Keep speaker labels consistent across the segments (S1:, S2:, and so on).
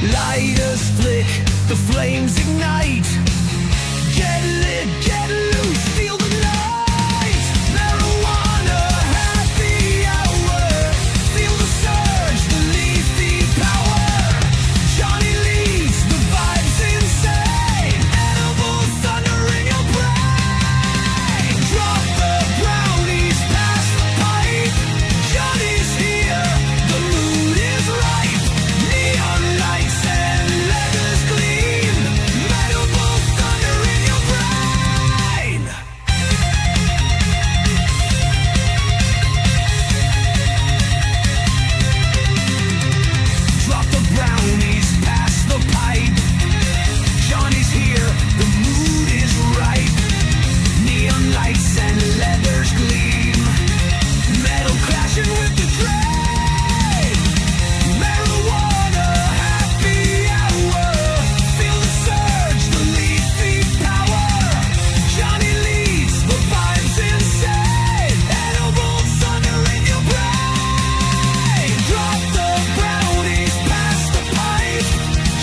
S1: Lighters flick, the flames ignite. Get lit, get loose, feel the night. Marijuana, happy hour. Feel the surge, the leafy power. Johnny leads, the vibes insane. Edible thunder in your brain. Drop the brownies, pass the pipe. Johnny's here, the mood is ripe. Neon lights and letters gleam. Edible thunder in your brain. Drop the brownies, pass the pipe. Johnny's here, the mood is ripe. Neon lights and letters gleam. Metal crashing with the train. Marijuana, happy hour. Feel the surge, the leafy power. Johnny leads, the vibes insane. Edible thunder in your brain. Drop the brownies, pass the pipe.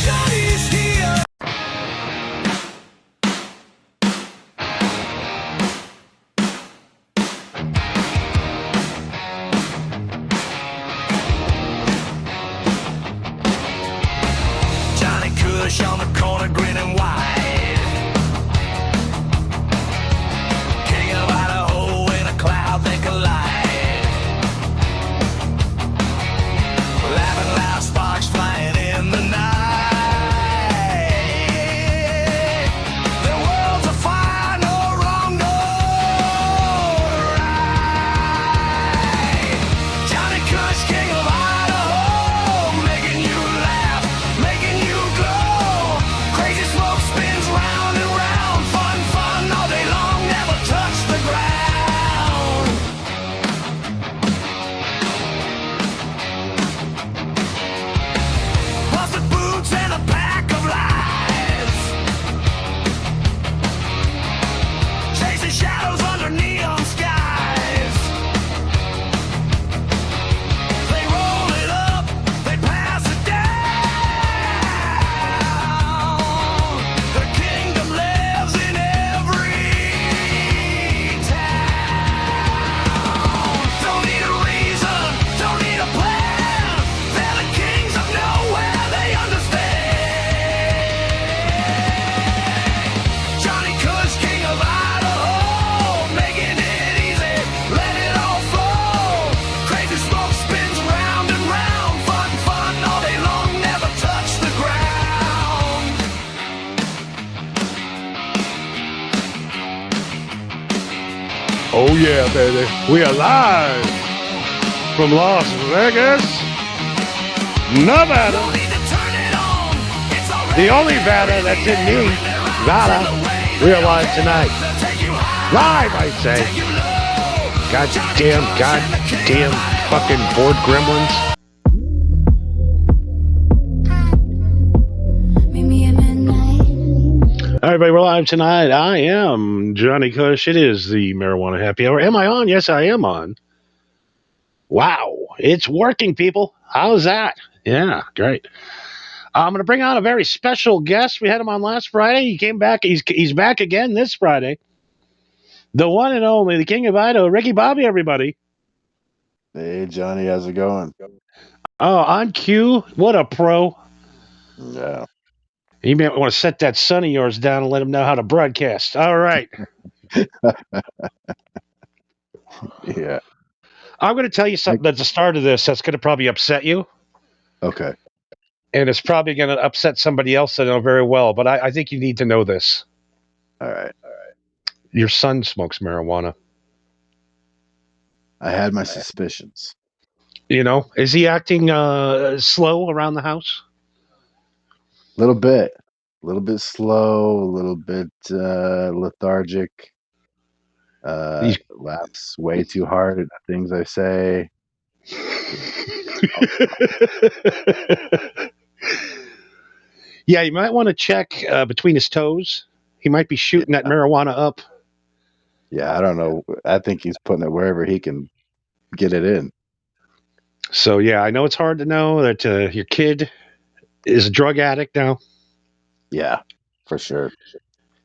S1: Johnny's here. Johnny Kush on the corner grinning wide. King of Idaho in a cloud they collide. Laughing loud, sparks flying in the night. Their worlds are fire, no wrong, no right. Johnny Kush, King of Idaho, making you laugh, making you glow. Crazy smoke spins round and round. Fun, fun all day long, never touch the ground. Busted boots and a pack of lies. Chasing shadows under neon skies. They roll it up, they pass it down. Their kingdom lives in every town. Don't need a reason, don't need a plan. They're the kings of nowhere, they understand. Johnny Kush, King of Idaho, making it easy, let it all flow. Crazy smoke spins round and round. Fun, fun all day long, never touch the ground.
S2: Oh yeah, baby. We are live from Las Vegas, Nevada.
S1: Don't need to turn it on, it's already
S2: The only Nevada that's in me. Nevada. We are live tonight.
S1: take you high,
S2: Live, I say.
S1: take you low.
S2: Goddamn fucking bored gremlins.
S3: Meet me at midnight.
S2: All right, everybody, we're live tonight. I am Johnny Kush. It is the Marijuana Happy Hour. Am I on? Yes, I am on. Wow, it's working, people. How's that? Yeah, great. I'm going to bring on a very special guest. We had him on last Friday. He came back. He's back again this Friday. The one and only, the King of Idaho, Ricky Bobby, everybody.
S4: Hey Johnny, how's it going?
S2: Oh, on cue. What a pro.
S4: Yeah.
S2: You may want to set that son of yours down and let him know how to broadcast. All right.
S4: Yeah.
S2: I'm going to tell you something at the start of this that's going to probably upset you.
S4: Okay.
S2: And it's probably going to upset somebody else I know very well. But I think you need to know this.
S4: All right.
S2: Your son smokes marijuana.
S4: I had my suspicions.
S2: You know, is he acting slow around the house?
S4: A little bit slow, a little bit lethargic. Laughs way too hard at the things I say.
S2: Yeah, you might want to check between his toes. He might be shooting that marijuana up.
S4: Yeah, I don't know. I think he's putting it wherever he can get it in.
S2: So, yeah, I know it's hard to know that your kid is a drug addict now.
S4: Yeah, for sure.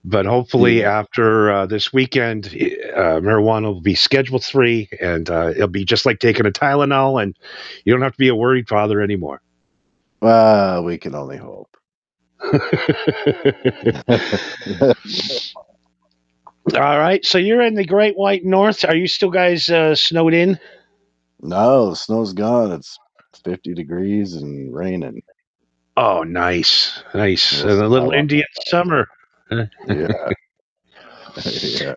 S2: But hopefully,
S4: Yeah.
S2: after this weekend, marijuana will be Schedule 3, and it'll be just like taking a Tylenol, and you don't have to be a worried father anymore.
S4: Well, we can only hope.
S2: All right, so you're in the Great White North. Are you still guys snowed in?
S4: No, the snow's gone. It's 50 degrees and raining.
S2: Oh, nice, nice.
S4: We'll
S2: And
S4: see
S2: a
S4: how
S2: little
S4: long
S2: Indian
S4: that
S2: summer.
S4: lasts. Yeah. Yeah.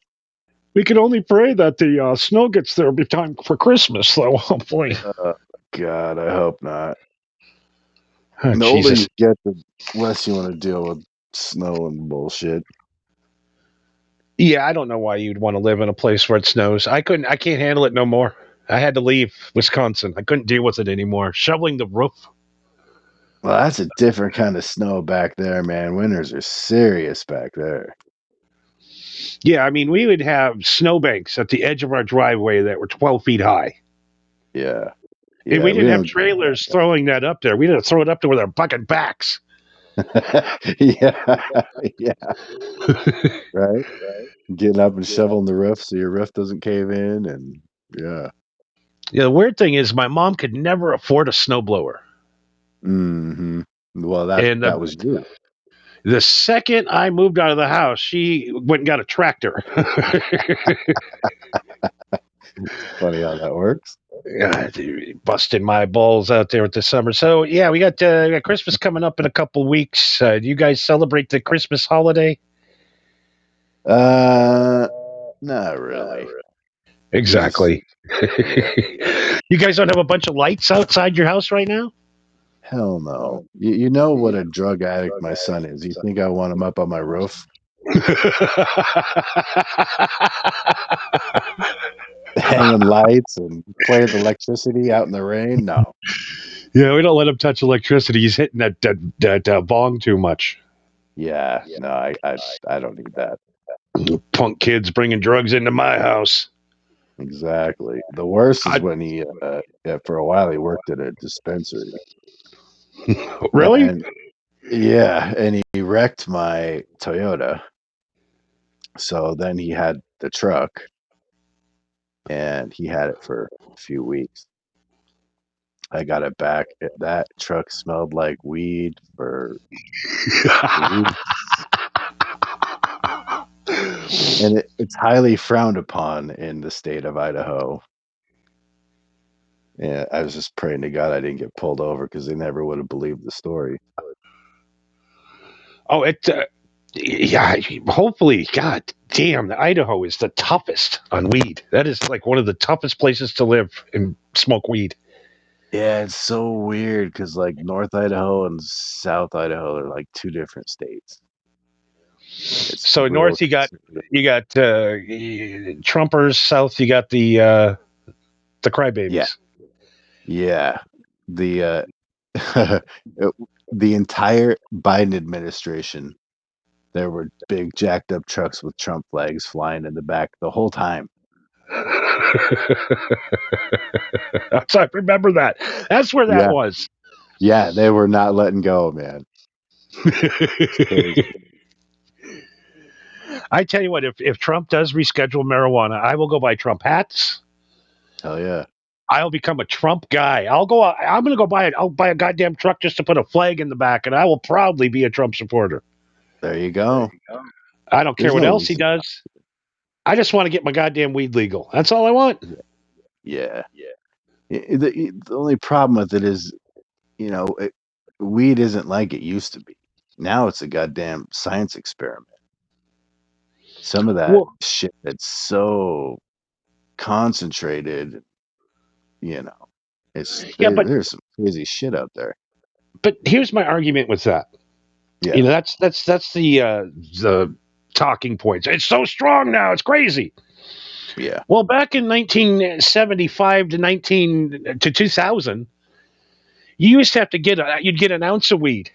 S2: We can only pray that the snow gets there by time for Christmas, though. Hopefully.
S4: God, I hope not.
S2: Oh,
S4: The older
S2: Jesus.
S4: you get, the less you want to deal with snow and bullshit.
S2: Yeah, I don't know why you'd want to live in a place where it snows. I can't handle it no more. I had to leave Wisconsin. I couldn't deal with it anymore. Shoveling the roof.
S4: Well, that's a different kind of snow back there, man. Winters are serious back there.
S2: Yeah, I mean, we would have snowbanks at the edge of our driveway that were 12 feet high.
S4: Yeah.
S2: And
S4: Yeah,
S2: we
S4: we
S2: didn't have
S4: don't get
S2: trailers throwing that up there. We had to throw it up there with our bucket backs.
S4: that. Yeah. Yeah. Right? Getting up and shoveling the roof so your roof doesn't cave in and yeah.
S2: Yeah, the weird thing is my mom could never afford a snowblower.
S4: Hmm. Well,
S2: And
S4: that was you.
S2: the second I moved out of the house, she went and got a tractor.
S4: Funny how that works.
S2: Yeah, busting my balls out there with the summer. So yeah, we got Christmas coming up in a couple weeks. Do you guys celebrate the Christmas holiday?
S4: Uh, Not really. We just
S2: Exactly.
S4: yeah.
S2: You guys don't have a bunch of lights outside your house right now?
S4: Hell no. You know what a drug addict my son is. You think I want him up on my roof hanging lights and playing with electricity out in the rain? No.
S2: Yeah, we don't let him touch electricity. He's hitting that bong too much.
S4: Yeah, no, I don't need that.
S2: Punk kids bringing drugs into my house.
S4: Exactly. The worst is
S2: I,
S4: when yeah, for a while he worked at a dispensary.
S2: really?
S4: And yeah, and he wrecked my Toyota. So then he had the truck and he had it for a few weeks. I got it back. That truck smelled like weed for weeks. And it's highly frowned upon in the state of Idaho. Yeah, I was just praying to God I didn't get pulled over because they never would have believed the story.
S2: Oh, yeah. Hopefully, God damn, Idaho is the toughest on weed. That is like one of the toughest places to live and smoke weed.
S4: Yeah, it's so weird because like North Idaho and South Idaho are like two different states. It's
S2: So
S4: real
S2: north
S4: conservative.
S2: you got Trumpers. South you got the
S4: Yeah,
S2: crybabies.
S4: yeah. The the entire Biden administration, there were big jacked up trucks with Trump flags flying in the back the whole time.
S2: So I remember that. That's where that
S4: Yeah,
S2: was.
S4: yeah, they were not letting go, man. It's crazy.
S2: I tell you what, if Trump does reschedule marijuana, I will go buy Trump hats.
S4: Hell yeah.
S2: I'll become a Trump guy. I'm going to go buy it. I'll buy a goddamn truck just to put a flag in the back, and I will proudly be a Trump supporter.
S4: There you go.
S2: I don't care
S4: There's
S2: what
S4: no
S2: else he
S4: reason.
S2: does. I just want to get my goddamn weed legal. That's all I want.
S4: Yeah. The only problem with it is, you know, weed isn't like it used to be. Now it's a goddamn science experiment. Some of that
S2: Well,
S4: shit that's so concentrated, you know,
S2: yeah, but
S4: there's some crazy shit out there.
S2: here's my argument with that. You
S4: Yeah,
S2: know, that's the talking points. It's so strong now. It's crazy.
S4: yeah,
S2: Well, back in 1975 to 2000, you used to have to you'd get an ounce of weed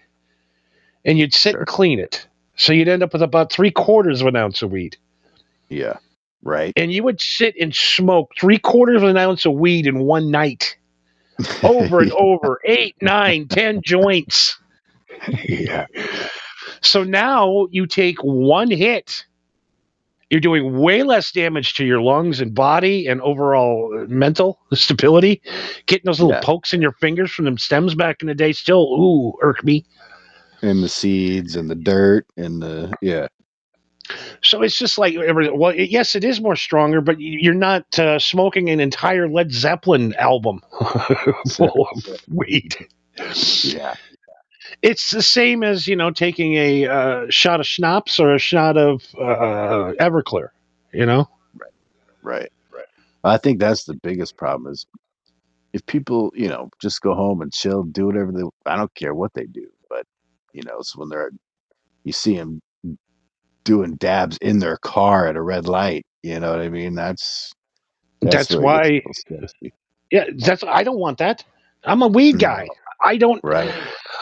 S2: and you'd sit and
S4: sure.
S2: clean it. So you'd end up with about 3/4 of an ounce of weed.
S4: Yeah, right.
S2: And you would sit and smoke 3/4 of an ounce of weed in one night over and over, 8, 9, 10 joints.
S4: Yeah.
S2: So now you take one hit, you're doing way less damage to your lungs and body and overall mental stability. Getting those little
S4: Yeah.
S2: pokes in your fingers from them stems back in the day still, irk me.
S4: And the seeds and the dirt and the
S2: So it's just like, well, yes, it is more stronger, but you're not smoking an entire Led Zeppelin album full of weed.
S4: yeah.
S2: It's the same as taking a shot of schnapps or a shot of Everclear.
S4: Right. I think that's the biggest problem is if people, just go home and chill, do whatever they. I don't care what they do, but it's when you see them doing dabs in their car at a red light. You know what I mean? That's
S2: That's
S4: where it gets a
S2: why.
S4: little sketchy.
S2: Yeah, I don't want that. I'm a weed guy.
S4: No.
S2: I don't.
S4: Right.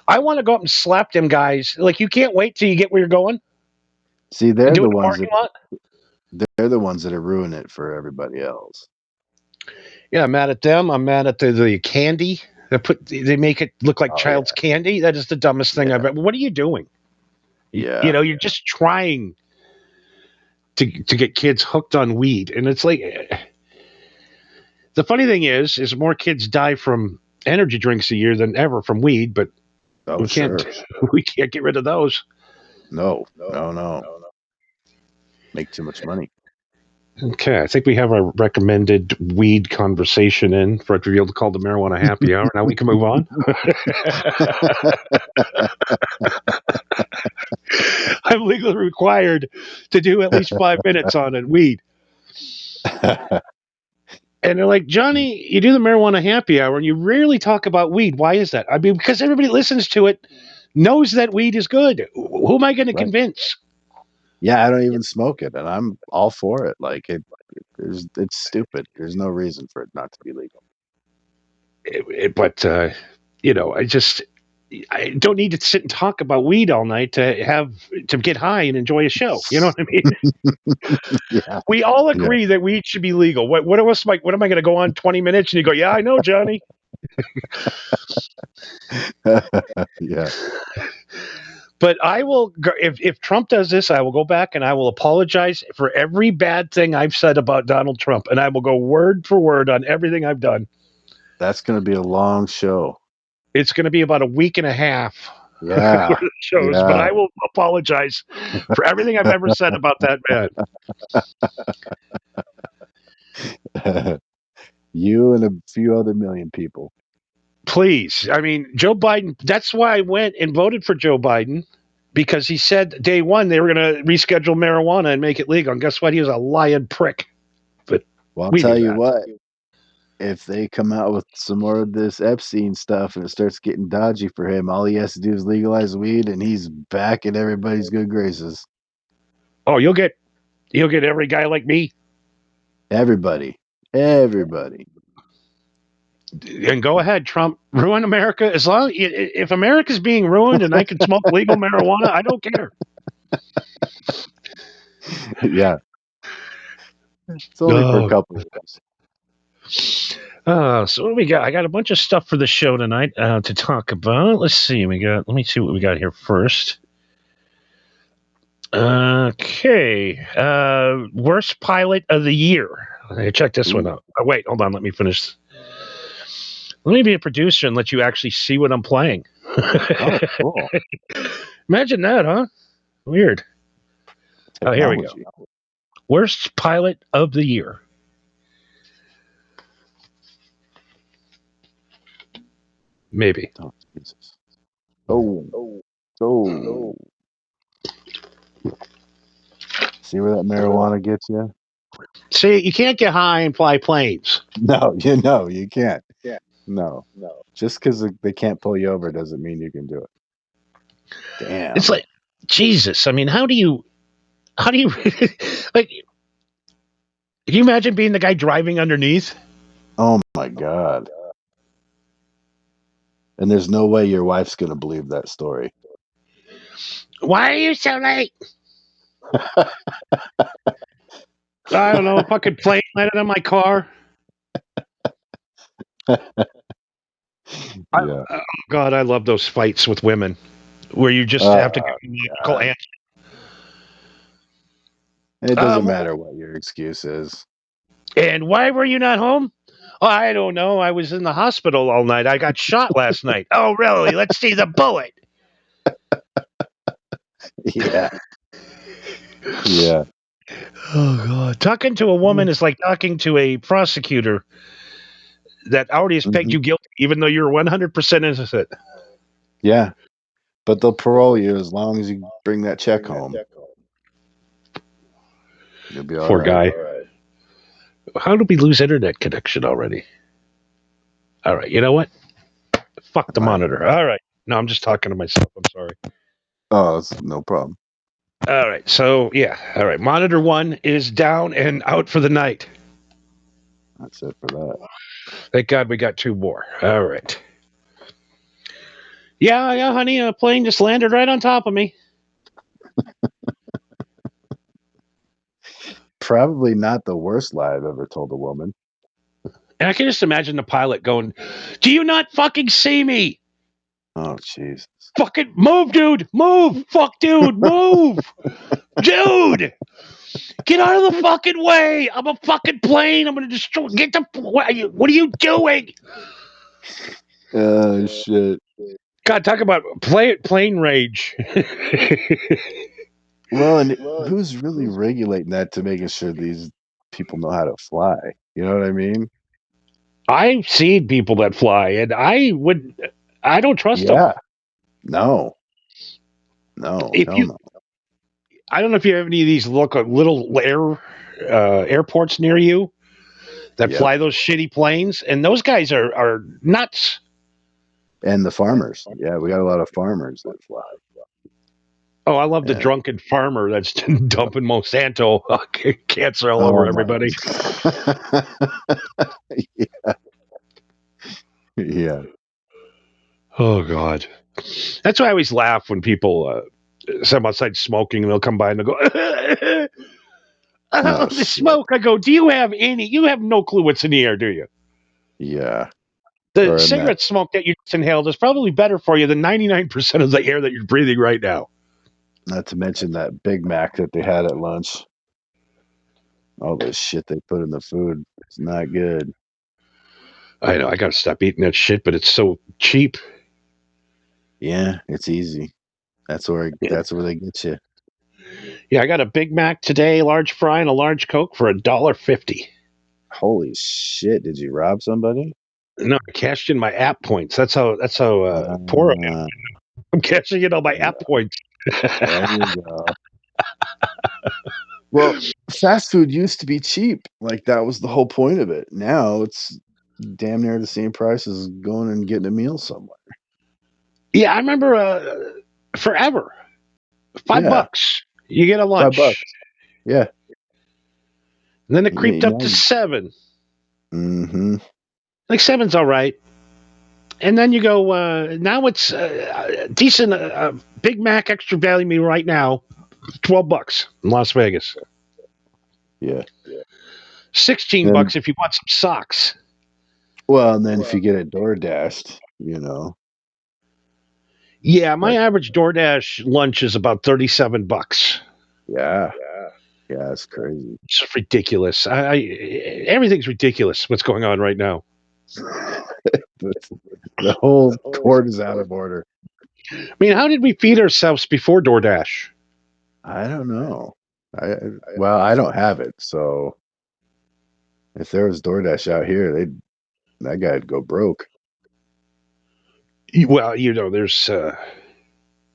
S2: I want to go up and slap them guys. Like, you can't wait till you get where you're going
S4: See,
S2: and
S4: they're
S2: do it
S4: the
S2: in the
S4: ones
S2: parking lot.
S4: that are ruining it for everybody else.
S2: Yeah, I'm mad at them. I'm mad at the candy. They make it look like
S4: Oh
S2: child's candy. That is the dumbest thing I've
S4: yeah,
S2: ever. What are you doing?
S4: yeah.
S2: You're just trying to get kids hooked on weed, and it's like the funny thing is more kids die from energy drinks a year than ever from weed, but
S4: Oh
S2: we can't
S4: sure.
S2: we can't get rid of those.
S4: No, no, no. Make too much money.
S2: Okay, I think we have our recommended weed conversation in for it to be able to call the marijuana happy hour. Now we can move on. I'm legally required to do at least 5 minutes on it, weed. And they're like, Johnny, you do the marijuana happy hour and you rarely talk about weed. Why is that? I mean, because everybody listens to it, knows that weed is good. Who am I going to
S4: Right.
S2: convince?
S4: Yeah, I don't even smoke it, and I'm all for it. Like it's stupid. There's no reason for it not to be legal.
S2: But I don't need to sit and talk about weed all night to get high and enjoy a show. You know what I mean?
S4: Yeah,
S2: We all
S4: yeah,
S2: agree that weed should be legal. What else? What am I going to go on 20 minutes and you go, yeah, I know, Johnny.
S4: yeah.
S2: But I will go, if Trump does this, I will go back and I will apologize for every bad thing I've said about Donald Trump, and I will go word for word on everything I've done.
S4: That's going to be a long show.
S2: It's going to be about a week and a half
S4: Yeah,
S2: worth of shows, but
S4: yeah.
S2: I will apologize for everything I've ever said about that man.
S4: You and a few other million people.
S2: Please. I mean, Joe Biden, that's why I went and voted for Joe Biden, because he said day one they were going to reschedule marijuana and make it legal. And guess what? He was a lying prick. But
S4: Well, I'll
S2: we knew
S4: tell you
S2: that.
S4: what. If they come out with some more of this Epstein stuff and it starts getting dodgy for him, all he has to do is legalize weed, and he's back in everybody's good graces.
S2: Oh, you'll get every guy like me.
S4: Everybody.
S2: And go ahead, Trump, ruin America. As long if America's being ruined and I can smoke legal marijuana, I don't care.
S4: Yeah, it's only for a
S2: Oh,
S4: couple of years.
S2: so what do we got? I got a bunch of stuff for the show tonight to talk about. Let's see. Let me see what we got here first. Okay. Worst pilot of the year. Check this one out. Oh, wait, hold on. Let me finish. Let me be a producer and let you actually see what I'm playing.
S4: Oh, cool.
S2: Imagine that, huh? Weird. Oh, here we go.
S4: Technology.
S2: Worst pilot of the year. Maybe.
S4: Oh, Jesus. Oh. See where that marijuana gets you?
S2: See, you can't get high and fly planes.
S4: No, you can't. No. Just because they can't pull you over doesn't mean you can do it. Damn.
S2: It's like, Jesus. I mean, how do you like? Can you imagine being the guy driving underneath?
S4: Oh my God. And there's no way your wife's going to believe that story.
S2: Why are you so late? I don't know. Fucking plane landed on my car.
S4: Yeah.
S2: Oh God, I love those fights with women. where you just have to give a logical
S4: God.
S2: answer.
S4: It doesn't matter what your excuse is.
S2: And why were you not home? Oh, I don't know. I was in the hospital all night. I got shot last night. Oh, really? Let's see the bullet.
S4: Yeah. Yeah.
S2: Oh, God. Talking to a woman is like talking to a prosecutor that already has pegged
S4: Mhm.
S2: you guilty, even though you're 100% innocent.
S4: Yeah. But they'll parole you as long as you bring that check home. You'll be all
S2: Poor
S4: right.
S2: guy. How did we lose internet connection already? All right. You know what? Fuck the
S4: I have
S2: monitor. All right. No, I'm just talking to myself. I'm sorry.
S4: Oh, it's no problem.
S2: All right. So, yeah. All right. Monitor 1 is down and out for the night.
S4: That's it for that.
S2: Thank God we got 2 more. All right. Yeah, honey. A plane just landed right on top of me.
S4: Probably not the worst lie I've ever told a woman.
S2: And I can just imagine the pilot going, "Do you not fucking see me?
S4: Oh, jeez.
S2: Fucking move, dude. Move. Fuck, dude. Move. Dude. Get out of the fucking way. I'm a fucking plane. I'm going to destroy. Get the. What are you doing?
S4: Oh, shit.
S2: God, talk about plane rage.
S4: Well, and who's really regulating that to making sure these people know how to fly? You know what I mean?
S2: I've seen people that fly, and I don't trust them.
S4: Yeah. No. No.
S2: If
S4: Hell
S2: you,
S4: no.
S2: I don't know if you have any of these little airports near you that
S4: Yep.
S2: fly those shitty planes, and those guys are nuts.
S4: And the farmers. Yeah, we got a lot of farmers that fly.
S2: Oh, I love the
S4: Yeah.
S2: drunken farmer that's dumping Monsanto cancer all over
S4: Oh my.
S2: everybody.
S4: Yeah. Yeah.
S2: Oh God, that's why I always laugh when people say I'm outside smoking and they'll come by and they'll go,
S4: Oh
S2: "Oh, the
S4: shit.
S2: smoke." I go, "Do you have any? You have no clue what's in the air, do you?
S4: Yeah.
S2: The
S4: Or in that.
S2: cigarette smoke that you just inhaled is probably better for you than 99% of the air that you're breathing right now."
S4: Not to mention that Big Mac that they had at lunch. All the shit they put in the food. It's not good.
S2: I know I got to stop eating that shit, but it's so cheap.
S4: Yeah, it's easy. That's where they get you.
S2: Yeah, I got a Big Mac today, large fry, and a large Coke for $1.50.
S4: Holy shit! Did you rob somebody?
S2: No, I cashed in my app points. That's how poor I am.
S4: Uh,
S2: I'm cashing in on my
S4: yeah,
S2: app points.
S4: there you go. Well, fast food used to be cheap. Like that was the whole point of it. Now it's damn near the same price as going and getting a meal somewhere.
S2: Yeah, I remember forever. Five
S4: Yeah,
S2: bucks. You get a lunch.
S4: $5. Yeah.
S2: And then it creeped up to
S4: Now,
S2: 7.
S4: mm-hmm.
S2: Like seven's all right. And then you go, now it's decent. Big Mac extra value meal right now, $12 in Las Vegas.
S4: Yeah.
S2: 16
S4: Then
S2: bucks if you want some socks.
S4: well, and then if you get it door dashed,
S2: Yeah, my
S4: like
S2: average DoorDash lunch is about $37.
S4: yeah, yeah, it's crazy.
S2: It's just ridiculous. Everything's ridiculous. What's going on right now?
S4: But the whole court is out of order.
S2: I mean, how did we feed ourselves before DoorDash?
S4: I don't know. Well, I don't have it, so if there was DoorDash out here, that guy'd go broke.
S2: Well, there's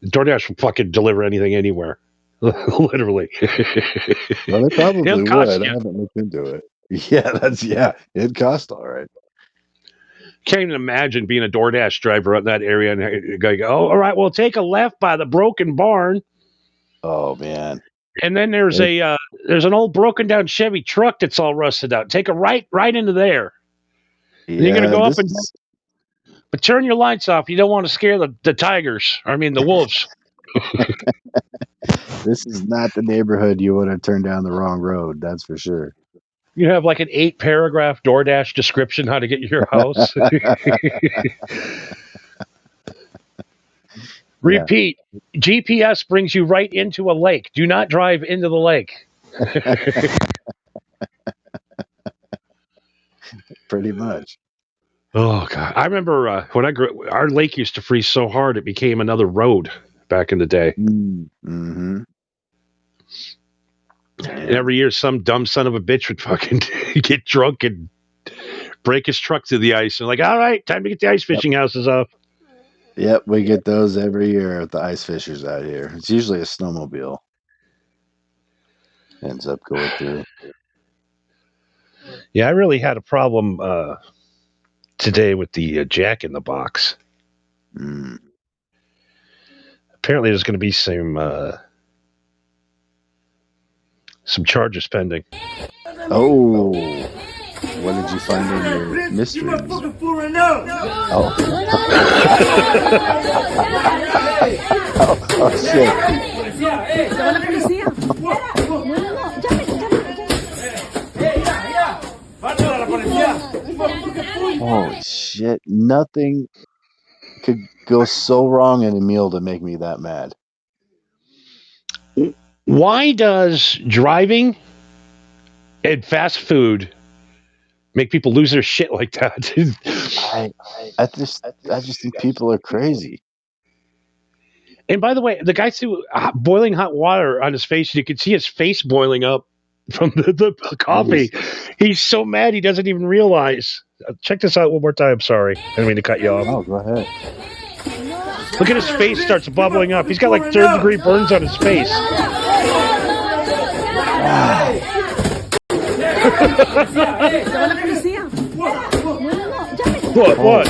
S2: DoorDash will fucking deliver anything anywhere. Literally.
S4: Well, they
S2: It'll
S4: probably
S2: cost
S4: would. I
S2: you.
S4: haven't looked into it. Yeah, it'd cost all right.
S2: Can't even imagine being a DoorDash driver in that area and go, oh, all right, well, take a left by the broken barn.
S4: Oh man.
S2: And then there's
S4: It-
S2: there's an old broken down Chevy truck that's all rusted out. Take a right into there. And you're gonna
S4: yeah,
S2: go up and but turn your lights off. You don't want to scare the tigers. I mean the wolves.
S4: this is not the neighborhood you want to turn down the wrong road, that's for sure.
S2: You have like an 8-paragraph DoorDash description how to get your house. Repeat. GPS brings you right into a lake. Do not drive into the lake.
S4: Pretty much.
S2: Oh God! I remember when I grew. Our lake used to freeze so hard it became another road back in the day.
S4: Mm-hmm.
S2: And every year, some dumb son of a bitch would fucking get drunk and break his truck through the ice. And like, all right, time to get the ice fishing houses up.
S4: Yep, we get those every year at the ice fishers out here. It's usually a snowmobile. Ends up going through.
S2: Yeah, I really had a problem today with the jack in the box.
S4: Mm.
S2: Apparently, there's going to be some charges pending.
S4: Oh, what did you find in your mysteries? Oh, oh shit! Holy shit! Nothing could go so wrong in a meal to make me that mad.
S2: Why does driving and fast food make people lose their shit like that?
S4: I just think people are crazy.
S2: And by the way, the guy threw boiling hot water on his face. You could see his face boiling up from the coffee. He's so mad he doesn't even realize. Check this out one more time. Sorry, I didn't mean to cut you off.
S4: Oh, go ahead.
S2: Look at his face starts bubbling up. He's got like third-degree burns on his face. What?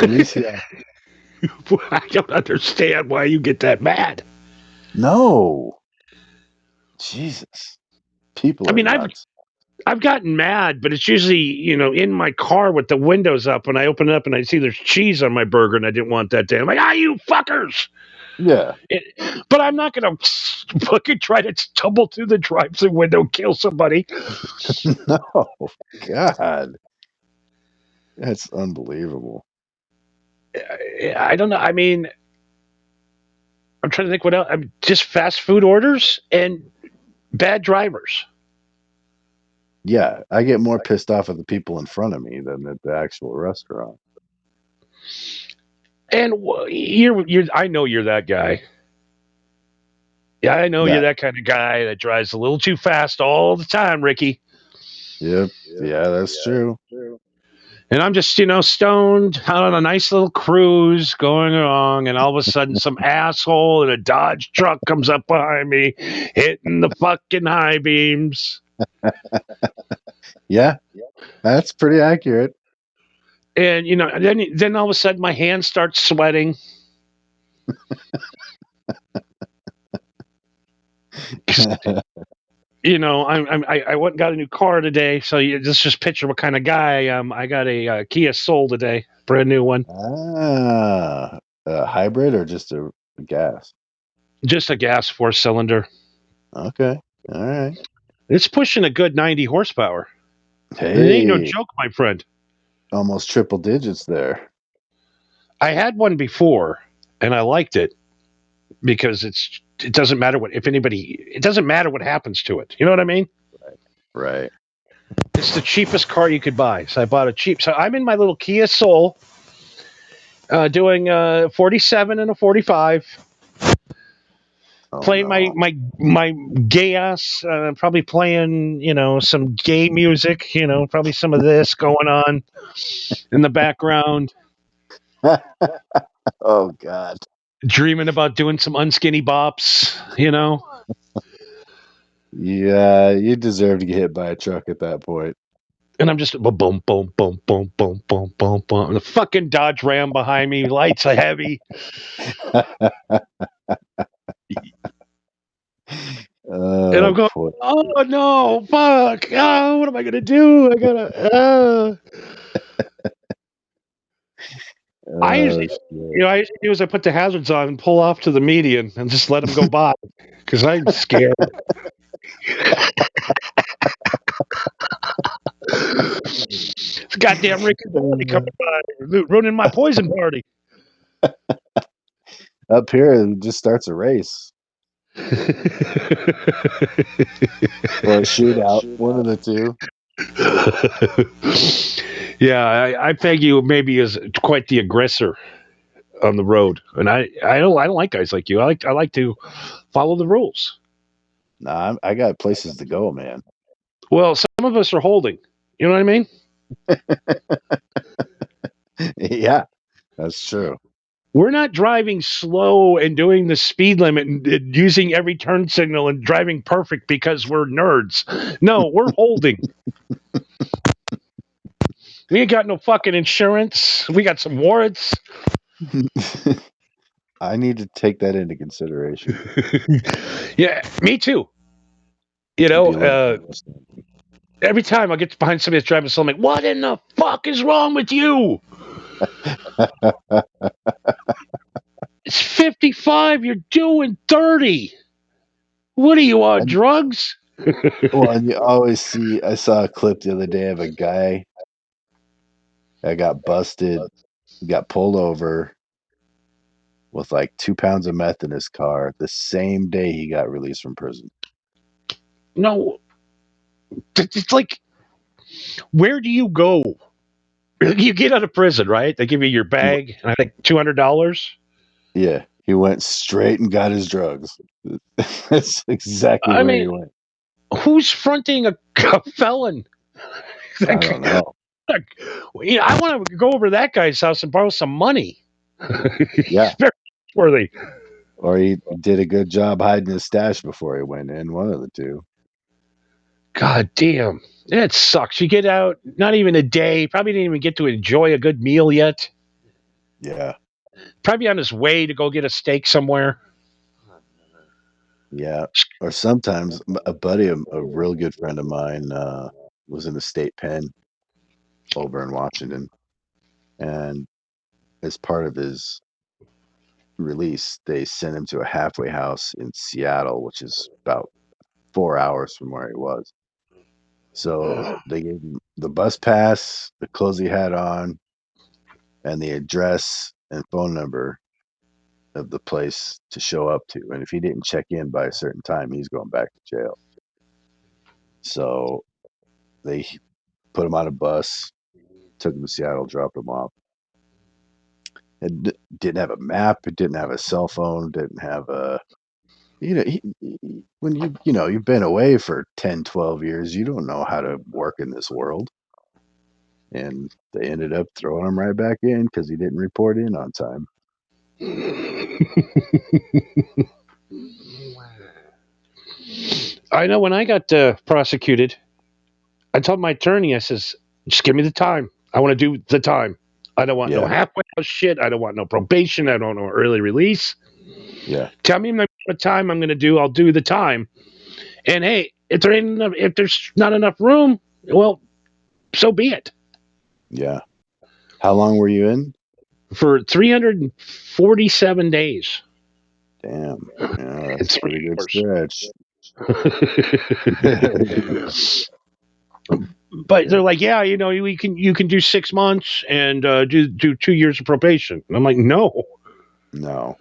S4: Alicia.
S2: I don't understand why you get that mad.
S4: No. Jesus. People are nuts.
S2: I've gotten mad, but it's usually, in my car with the windows up, and I open it up and I see there's cheese on my burger, and I didn't want that day. I'm like, you fuckers!
S4: Yeah.
S2: But I'm not going to fucking try to tumble through the drive-thru window and kill somebody.
S4: No. God. That's unbelievable.
S2: I don't know. I mean, I'm trying to think what else. Just fast food orders and bad drivers.
S4: Yeah, I get more pissed off at the people in front of me than at the actual restaurant.
S2: And I know you're that guy. Yeah, I know you're that kind of guy that drives a little too fast all the time, Ricky.
S4: Yep. Yeah, that's true.
S2: And I'm just, stoned out on a nice little cruise going along, and all of a sudden some asshole in a Dodge truck comes up behind me, hitting the fucking high beams.
S4: Yeah, that's pretty accurate.
S2: And, then all of a sudden my hand starts sweating. I went and got a new car today, so just picture what kind of guy I am. I got a Kia Soul today, brand new one.
S4: A hybrid or just a gas?
S2: Just a gas 4-cylinder.
S4: Okay, all right.
S2: It's pushing a good 90 horsepower.
S4: Hey,
S2: it ain't no joke, my friend.
S4: Almost triple digits there.
S2: I had one before, and I liked it because it doesn't matter it doesn't matter what happens to it. You know what I mean?
S4: Right.
S2: It's the cheapest car you could buy. So I bought a cheap. So I'm in my little Kia Soul, doing 47 and a 45. Playing my gay ass, probably playing, some gay music, probably some of this going on in the background.
S4: Oh, God.
S2: Dreaming about doing some unskinny bops,
S4: Yeah, you deserve to get hit by a truck at that point.
S2: And I'm just boom, boom, boom, boom, boom, boom, boom, boom, boom. And the fucking Dodge Ram behind me, lights are heavy. And I'm going, oh no, fuck! Oh, what am I gonna do? I gotta. I usually do is I put the hazards on and pull off to the median and just let them go by because I'm scared. It's goddamn Rick and Morty coming by, ruining my poison party.
S4: Up here, it just starts a race or a shootout. One of the two.
S2: Yeah, I peg you maybe as quite the aggressor on the road, and I don't like guys like you. I like to follow the rules.
S4: Nah, I got places to go, man.
S2: Well, some of us are holding. You know what I mean?
S4: Yeah, that's true.
S2: We're not driving slow and doing the speed limit and using every turn signal and driving perfect because we're nerds. No, we're holding. We ain't got no fucking insurance. We got some warrants.
S4: I need to take that into consideration.
S2: Yeah, me too. You
S4: Be
S2: know,
S4: a little more understanding.
S2: every time I get behind somebody that's driving slow, I'm like, what in the fuck is wrong with you? It's 55. You're doing 30. What are you on,
S4: And
S2: drugs?
S4: well, and you always see. I saw a clip the other day of a guy that got busted, got pulled over with like 2 pounds of meth in his car the same day he got released from prison.
S2: No, it's like, where do you go? You get out of prison, right? They give you your
S4: He,
S2: bag, and I think $200.
S4: yeah, he went straight and got his drugs. That's exactly
S2: I
S4: where
S2: mean,
S4: he went.
S2: who's fronting a felon?
S4: I don't know.
S2: I want to go over to that guy's house and borrow some money. He's
S4: Yeah,
S2: very worthy.
S4: or he did a good job hiding his stash before he went in. One of the two.
S2: God damn. That sucks. You get out, not even a day, probably didn't even get to enjoy a good meal yet.
S4: Yeah,
S2: Probably on his way to go get a steak somewhere.
S4: yeah. Or sometimes a buddy, a real good friend of mine, was in the state pen over in Washington, and as part of his release, they sent him to a halfway house in Seattle, which is about 4 hours from where he was. So they gave him the bus pass, the clothes he had on, and the address and phone number of the place to show up to. And if he didn't check in by a certain time, he's going back to jail. So they put him on a bus, took him to Seattle, dropped him off. It didn't have a map. It didn't have a cell phone. Didn't have a when you've been away for 10, 12 years, you don't know how to work in this world. And they ended up throwing him right back in because he didn't report in on time.
S2: I know when I got prosecuted, I told my attorney, I says, just give me the time. I want to do the time. I don't want no
S4: Yeah,
S2: halfway house shit. I don't want no probation. I don't know early release.
S4: yeah,
S2: Tell me what time I'm going to do. I'll do the time. And hey, if there's not enough room, well, so be it.
S4: yeah. How long were you in?
S2: For 347 days
S4: Damn, yeah,
S2: and
S4: that's a
S2: three
S4: pretty good
S2: hours.
S4: stretch.
S2: But
S4: Yeah,
S2: they're like, yeah, you can do 6 months and do 2 years of probation. And I'm like, no.
S4: no,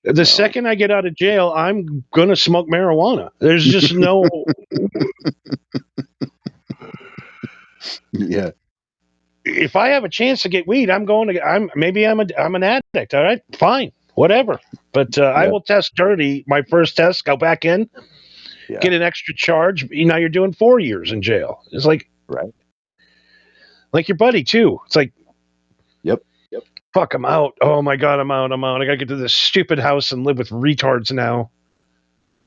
S2: The
S4: no,
S2: second I get out of jail, I'm gonna smoke marijuana. There's just no.
S4: yeah,
S2: If I have a chance to get weed, I'm going to. I'm an addict. All right, fine, whatever. But I
S4: yeah,
S2: will test dirty. My first test, go back in,
S4: yeah,
S2: get an extra charge. Now you're doing 4 years in jail. It's
S4: right.
S2: like your buddy too. It's like,
S4: Yep,
S2: fuck, I'm out. Oh my god, I'm out. I'm out. I gotta get to this stupid house and live with retards now.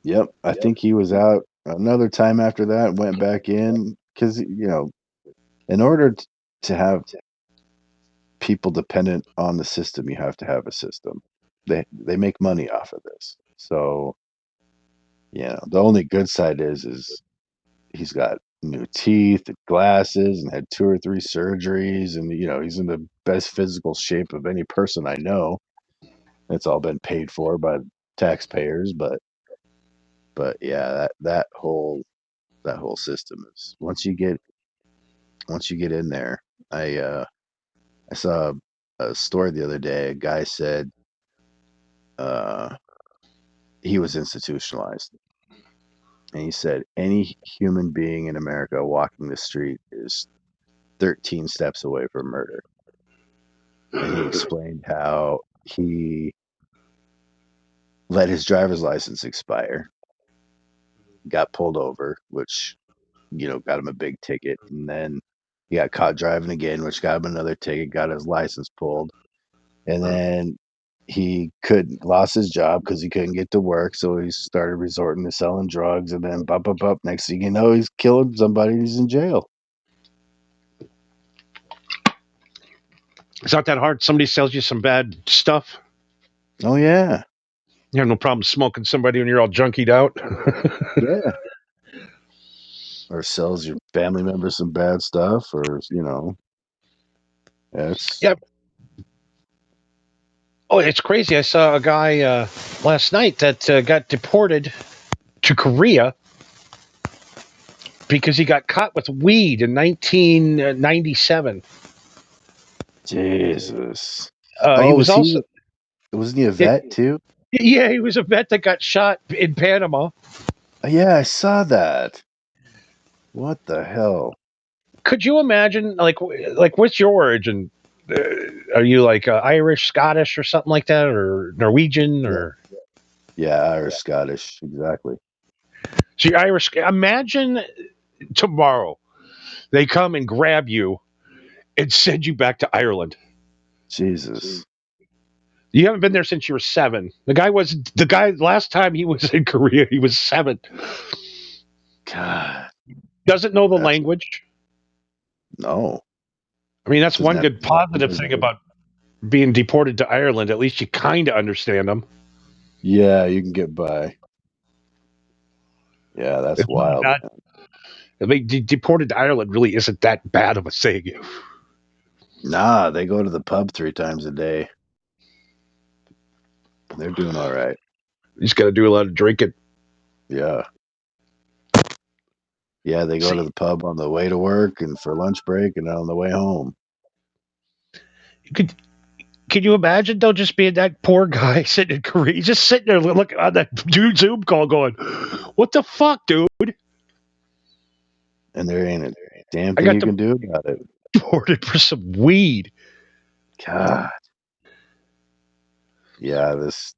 S4: yep. I think he was out another time after that, went back in because, in order to have people dependent on the system, you have to have a system. They make money off of this. So, the only good side is he's got new teeth and glasses and had 2 or 3 surgeries, and he's in the best physical shape of any person I know. It's all been paid for by taxpayers, but yeah, that whole system is, once you get once you get in there, I saw a story the other day. A guy said uh, he was institutionalized, and he said any human being in America walking the street is 13 steps away from murder. And he explained how he let his driver's license expire, got pulled over, which got him a big ticket, and then he got caught driving again, which got him another ticket, got his license pulled, and then he couldn't lost his job because he couldn't get to work, so he started resorting to selling drugs, and then up. Next thing you know, he's killing somebody. He's in jail.
S2: It's not that hard. Somebody sells you some bad stuff.
S4: Oh yeah,
S2: You have no problem smoking somebody when you're all junkied out.
S4: yeah. Or sells your family members some bad stuff, or it's
S2: Yeah. Oh, it's crazy. I saw a guy last night that got deported to Korea because he got caught with weed in 1997.
S4: Jesus.
S2: He
S4: Oh,
S2: was also,
S4: wasn't he a vet too?
S2: yeah, he was a vet that got shot in Panama.
S4: Yeah, I saw that. What the hell?
S2: Could you imagine, like what's your origin? Are you like Irish, Scottish, or something like that, or Norwegian,
S4: Yeah,
S2: or
S4: yeah, Irish, Scottish, exactly.
S2: so you're Irish? Imagine tomorrow they come and grab you and send you back to Ireland.
S4: Jesus.
S2: You haven't been there since you were 7. The guy last time he was in Korea, he was 7.
S4: God,
S2: Doesn't know the
S4: that's
S2: language.
S4: no.
S2: I mean, that's
S4: Doesn't
S2: one
S4: have
S2: good positive thing about being deported to Ireland. At least you kind of understand them.
S4: Yeah, you can get by. Yeah, that's
S2: It's really
S4: wild,
S2: not.
S4: man.
S2: I mean, deported to Ireland really isn't that bad of a thing. You
S4: Nah, they go to the pub 3 times a day. They're doing all right.
S2: just got to do a lot of drinking.
S4: Yeah. Yeah, they go to
S2: See,
S4: the pub on the way to work and for lunch break and on the way home.
S2: could can you imagine though, just being that poor guy sitting in Korea, he's just sitting there looking on that dude Zoom call, going, "What the fuck, dude?
S4: And there ain't a damn
S2: I
S4: thing
S2: got
S4: you can do about it.
S2: deported for some weed."
S4: God. Yeah, this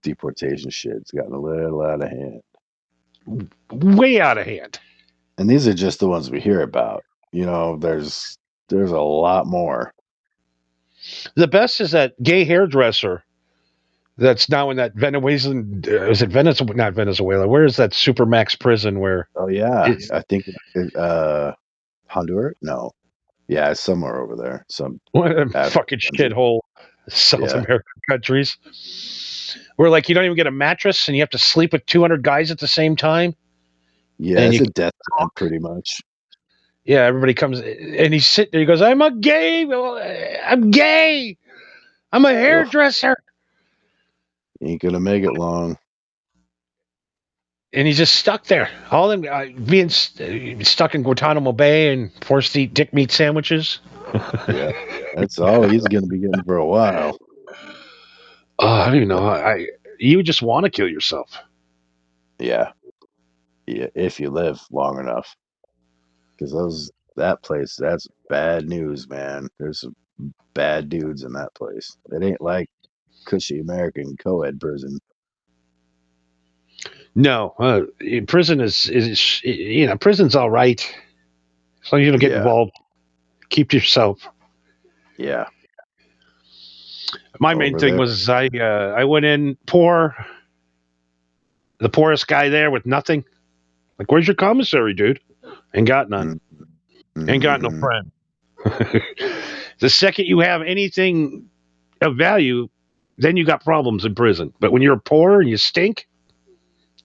S4: deportation shit's gotten a little out of hand.
S2: Way out of hand.
S4: And these are just the ones we hear about. There's a lot more.
S2: The best is that gay hairdresser that's now in that Venezuelan. Is it Venezuela? Not Venezuela. Where is that supermax prison where
S4: Oh yeah,
S2: it's
S4: I think Honduras? No. Yeah, it's somewhere over there. Some
S2: one of them
S4: African
S2: fucking
S4: country.
S2: shithole South
S4: Yeah.
S2: American countries where like you don't even get a mattress and you have to sleep with 200 guys at the same time,
S4: Yeah,
S2: and
S4: it's
S2: you
S4: a death sentence pretty much.
S2: yeah, everybody comes and he's sitting there. He goes, "I'm a gay. I'm gay. I'm a
S4: Ugh,
S2: hairdresser."
S4: ain't gonna make it long.
S2: And he's just stuck there. All them being stuck in Guantanamo Bay and forced to eat dick meat sandwiches.
S4: Yeah. That's all he's gonna be getting for a while.
S2: I don't even know. You would just want to kill yourself.
S4: Yeah. Yeah, if you live long enough. Because that place, that's bad news, man. There's some bad dudes in that place. It ain't like cushy American co-ed prison.
S2: No, prison is prison's all right as long as you don't get
S4: Yeah.
S2: involved. Keep to yourself.
S4: Yeah.
S2: My main
S4: Over
S2: thing
S4: there.
S2: was I went in poor, the poorest guy there with nothing. Like, where's your commissary, dude? Ain't got none. Ain't got no
S4: Mm-hmm.
S2: friend. The second you have anything of value, then you got problems in prison. But when you're poor and you stink,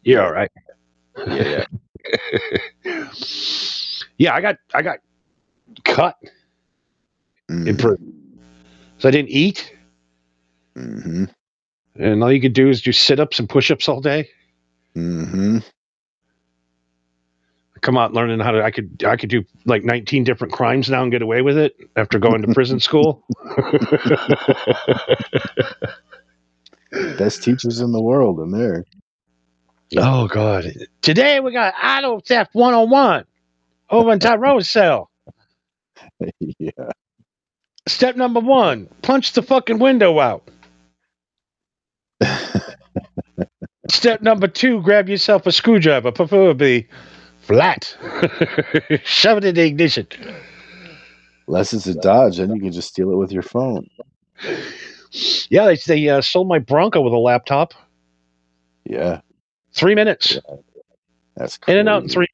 S2: you're
S4: Yeah.
S2: all right.
S4: Yeah. Yeah.
S2: Yeah, I got cut in
S4: Mm-hmm.
S2: prison, so I didn't eat,
S4: Mm-hmm.
S2: and all you could do is do sit ups and push ups all day.
S4: Mm-hmm.
S2: come out learning how to. I could do like 19 different crimes now and get away with it after going to prison school.
S4: Best teachers in the world in there.
S2: Oh God! Today we got auto theft 101 over in Tyrone's cell.
S4: Yeah.
S2: Step number 1: punch the fucking window out. Step number 2: grab yourself a screwdriver, preferably flat. Shove it in the ignition.
S4: Unless it's a Dodge, then you can just steal it with your phone.
S2: Yeah, they sold my Bronco with a laptop.
S4: Yeah,
S2: 3 minutes.
S4: yeah, that's
S2: In and out in
S4: crazy.
S2: 3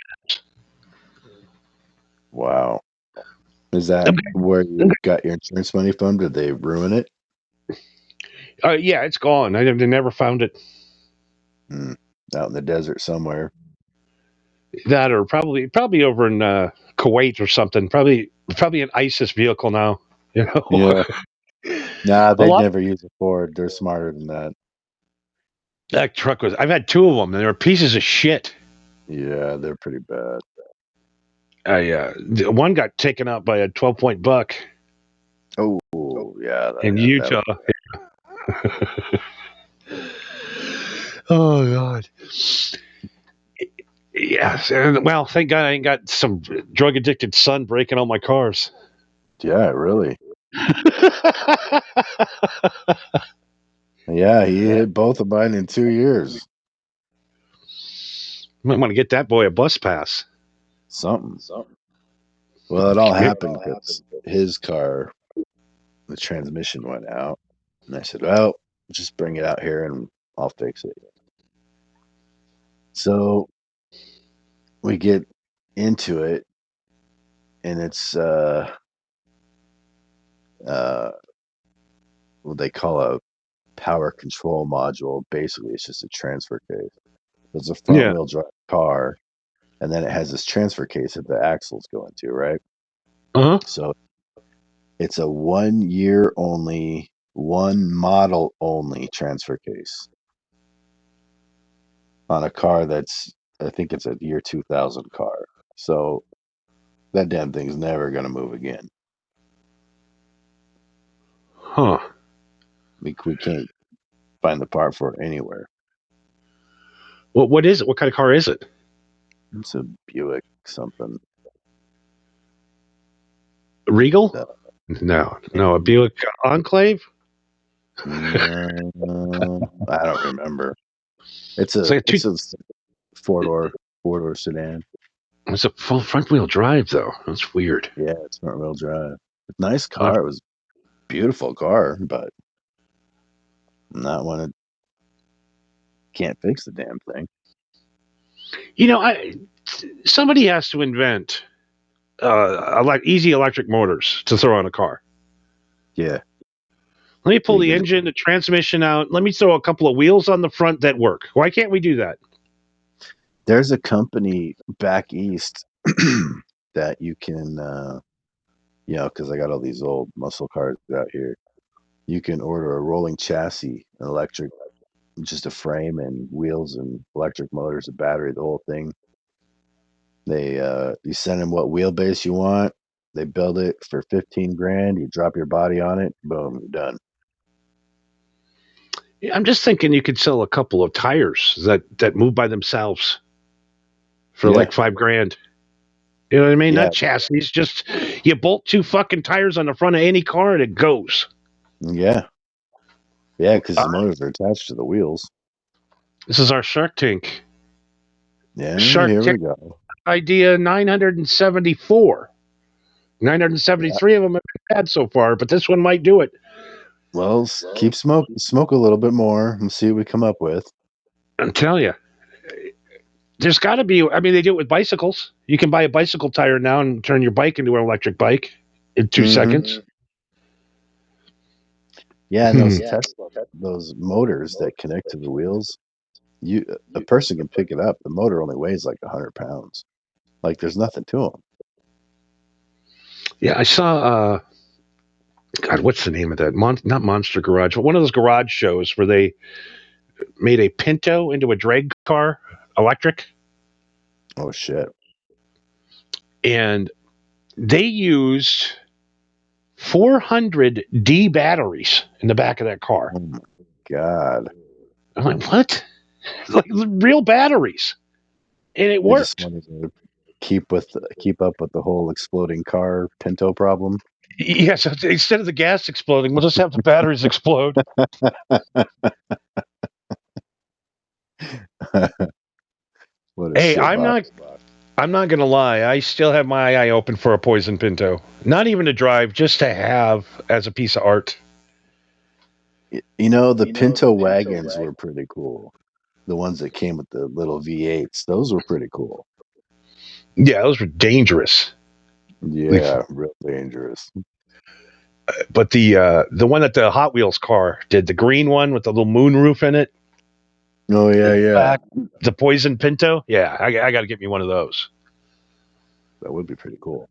S4: Wow. Is that
S2: minutes.
S4: where you got your insurance money from? Did they ruin it?
S2: Yeah, it's gone. They never found it.
S4: Out in the desert somewhere.
S2: That or probably over in Kuwait or something. Probably an ISIS vehicle now. You know,
S4: Yeah. Nah,
S2: a
S4: they'd
S2: lot.
S4: never use a Ford. They're smarter than that.
S2: That truck was. I've had 2 of them, and they were pieces of shit.
S4: Yeah, they're pretty bad.
S2: One got taken out by a 12-point buck
S4: Oh, yeah,
S2: in
S4: that
S2: Utah. Oh God. Yes, and well, thank God I ain't got some drug addicted son breaking all my cars.
S4: yeah, really. Yeah, he hit both of mine in 2 years.
S2: Might want to get that boy a bus pass.
S4: Something. Well, it all happened because his car, the transmission went out. And I said, well, just bring it out here and I'll fix it. So we get into it, and it's what they call a power control module. Basically, it's just a transfer case. It's a front
S2: Yeah.
S4: wheel drive car, and then it has this transfer case that the axles go into, right?
S2: Uh huh.
S4: So it's a 1 year only, one model only transfer case on a car that's, I think it's a year 2000 car. So that damn thing's never going to move again.
S2: Huh.
S4: We can't find the part for it anywhere.
S2: What is it? What kind of car is it?
S4: It's a Buick something.
S2: Regal?
S4: Uh,
S2: No, a Buick Enclave.
S4: I don't remember. It's
S2: It's
S4: a
S2: like
S4: it's a four door sedan.
S2: It's a full front wheel drive though. That's weird.
S4: Yeah, it's front wheel drive. Nice
S2: Uh,
S4: car. It was a beautiful car, but not one that can't fix the damn thing.
S2: you know, somebody has to invent easy electric motors to throw on a car.
S4: Yeah,
S2: Let me pull the
S4: because
S2: engine, the transmission out. Let me throw a couple of wheels on the front that work. Why can't we do that?
S4: there's a company back east that you can, because I got all these old muscle cars out here. You can order a rolling chassis, an electric, just a frame and wheels and electric motors, a battery, the whole thing. They you send them what wheelbase you want. They build it for 15 grand. You drop your body on it. Boom, you're done.
S2: I'm just thinking you could sell a couple of tires that move by themselves for
S4: Yeah,
S2: like $5,000. You know what I mean?
S4: yeah,
S2: Not chassis. Just you bolt 2 fucking tires on the front of any car and it goes.
S4: yeah, yeah. Because
S2: Uh,
S4: the motors are attached to the wheels.
S2: this is our Shark Tank.
S4: Yeah,
S2: Shark
S4: here
S2: Tank
S4: we go.
S2: idea 974.
S4: Yeah.
S2: 973 of them have been bad so far, but this one might do it.
S4: Well, keep smoke a little bit more and see what we come up with.
S2: I'm telling you, there's got to be. I mean, they do it with bicycles. You can buy a bicycle tire now and turn your bike into an electric bike in 2
S4: Mm-hmm.
S2: seconds.
S4: Yeah, and
S2: Hmm.
S4: those Tesla, those motors that connect to the wheels, you a person can pick it up. The motor only weighs like 100 pounds. Like there's nothing to them.
S2: Yeah, I saw. God, what's the name of that? Not Monster Garage, but one of those garage shows where they made a Pinto into a drag car, electric.
S4: Oh shit!
S2: and they used 400 D batteries in the back of that car.
S4: Oh my God.
S2: I'm like, what? Like real batteries, and it
S4: They just
S2: worked.
S4: wanted to keep up with the whole exploding car Pinto problem.
S2: Yeah, so instead of the gas exploding, we'll just have the batteries explode.
S4: What a
S2: Hey,
S4: shit
S2: I'm
S4: box.
S2: not gonna lie. I still have my eye open for a poison Pinto. Not even to drive, just to have as a piece of art.
S4: You know, the Pinto wagons were pretty cool. The ones that came with the little V8s, those were pretty cool.
S2: Yeah, those were dangerous.
S4: Yeah, real dangerous.
S2: But the one that the Hot Wheels car did, the green one with the little moon roof in it,
S4: Oh yeah, yeah.
S2: the poison Pinto. Yeah, I got to get me one of those.
S4: That would be pretty cool.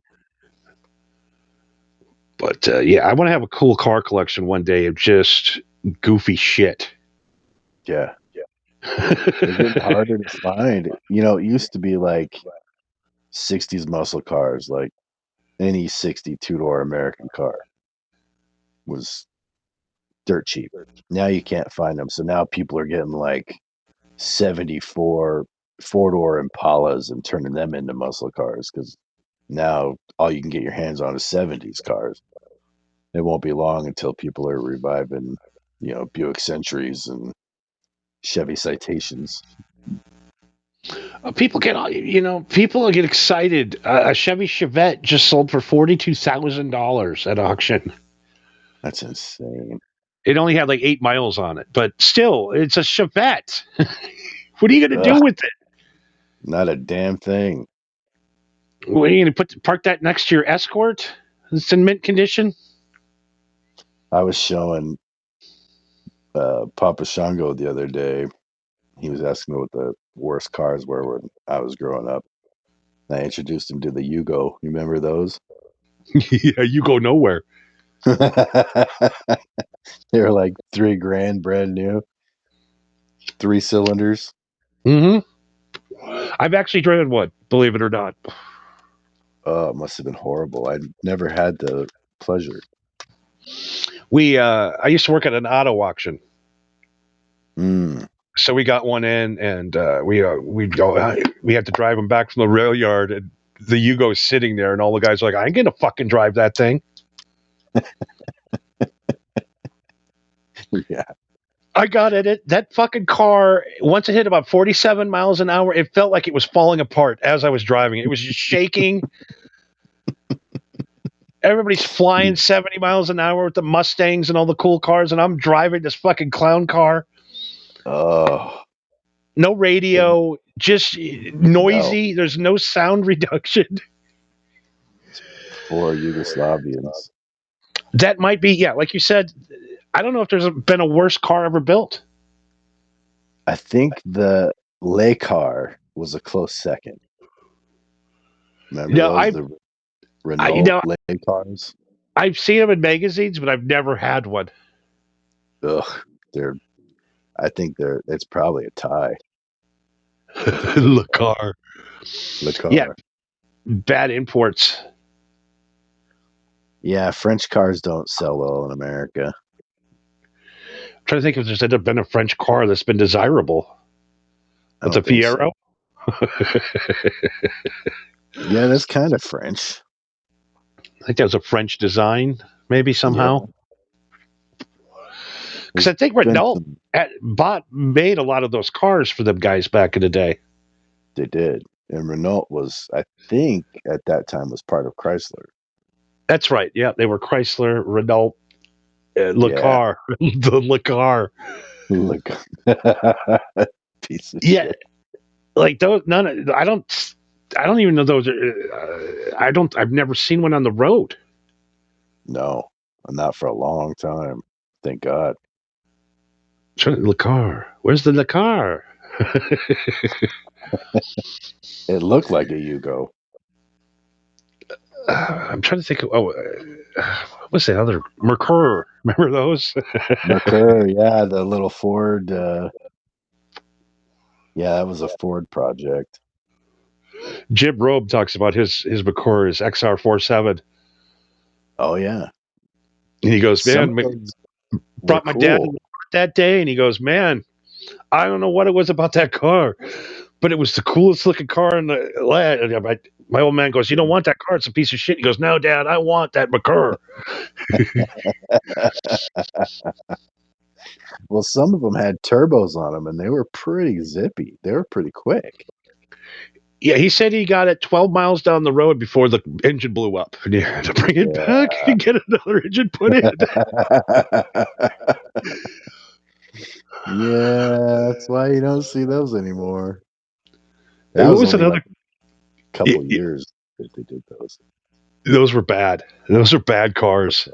S2: But yeah, I want to have a cool car collection one day of just goofy shit.
S4: Yeah. They're getting harder to find. You know, it used to be like 60s muscle cars, like any 62-door American car was dirt cheap. Now you can't find them. So now people are getting like 74 four-door Impalas and turning them into muscle cars because now all you can get your hands on is 70s cars. It won't be long until people are reviving, Buick Centuries and Chevy Citations.
S2: People get excited. A Chevy Chevette just sold for $42,000 at auction.
S4: That's insane.
S2: It only had like 8 miles on it, but still, it's a Chevette. What are you going to do
S4: Ugh,
S2: with it?
S4: not a damn thing.
S2: What, are you going to park that next to your Escort? It's in mint condition.
S4: I was showing Papa Shango the other day. He was asking me what the worst cars were when I was growing up. I introduced him to the Yugo. You remember those?
S2: Yeah, you go nowhere.
S4: They were like $3,000 brand new, 3 cylinders.
S2: Mm-hmm. I've actually driven one, believe it or not.
S4: Oh, it must have been horrible. I never had the pleasure.
S2: I used to work at an auto auction,
S4: Mm.
S2: so we got one in, and we had to drive them back from the rail yard, and the Yugo's sitting there, and all the guys are like, "I ain't gonna fucking drive that thing."
S4: Yeah.
S2: I got in it. That fucking car, once it hit about 47 miles an hour, it felt like it was falling apart as I was driving. It was just shaking. Everybody's flying 70 miles an hour with the Mustangs and all the cool cars, and I'm driving this fucking clown car.
S4: Oh,
S2: No radio, just
S4: no.
S2: noisy. There's no sound reduction.
S4: Poor Yugoslavians.
S2: That might be, yeah, like you said, I don't know if there's been a worse car ever built.
S4: I think the Lay car was a close second. Remember
S2: No,
S4: those? The
S2: I you
S4: Renault
S2: know,
S4: Lay cars?
S2: I've seen them in magazines, but I've never had one.
S4: Ugh, they're. I think it's probably a tie.
S2: The car.
S4: Le
S2: Yeah,
S4: car.
S2: bad imports.
S4: Yeah, French cars don't sell well in America.
S2: I'm trying to think if there's ever been a French car that's been desirable.
S4: I
S2: With the
S4: don't think so.
S2: Fiero?
S4: Yeah, that's kind of French.
S2: I think that was a French design, maybe
S4: Yep.
S2: somehow. Because
S4: There's
S2: I think
S4: been
S2: Renault
S4: some.
S2: made a lot of those cars for them guys back in the day.
S4: They did, and Renault was, I think, at that time was part of Chrysler.
S2: That's right. Yeah, they were Chrysler, Renault, Le
S4: Yeah,
S2: Car, the Le Car.
S4: look, piece of
S2: Yeah,
S4: shit.
S2: like those. I don't even know those. I don't. I've never seen one on the road.
S4: No, not for a long time. Thank God.
S2: Le Car. Where's the Le Car?
S4: It looked like a Yugo.
S2: I'm trying to think of. What's the other Mercur? Remember those?
S4: Mercur, yeah, the little Ford. Yeah, that was a Ford project.
S2: Jim Robe talks about his McCore, his XR47.
S4: Oh yeah.
S2: And he goes,
S4: Some
S2: man,
S4: of those were
S2: brought my dad
S4: cool.
S2: that day, and he goes, man, I don't know what it was about that car, but it was the coolest looking car in the land. And my old man goes, you don't want that car? It's a piece of shit. He goes, no, Dad, I want that McCur.
S4: Well, some of them had turbos on them, and they were pretty zippy. They were pretty quick.
S2: Yeah, he said he got it 12 miles down the road before the engine blew up, and he had to bring it back and get another engine put in.
S4: Yeah, that's why you don't see those anymore. That
S2: And what
S4: was
S2: was
S4: only
S2: another?
S4: like a couple years that they did those.
S2: Those were bad. Those were bad cars.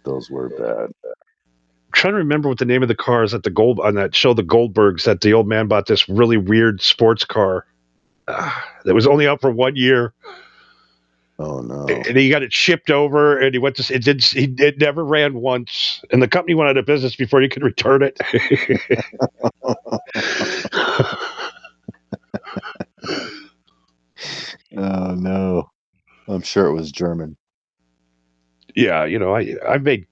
S4: Those were bad.
S2: I'm trying to remember what the name of the car is at the Gold on that show, the Goldbergs. That the old man bought this really weird sports car that was only out for 1 year,
S4: Oh no.
S2: and he got it shipped over, and he went to it never ran once, and the company went out of business before he could return it.
S4: Oh no. I'm sure it was German.
S2: Yeah, I made.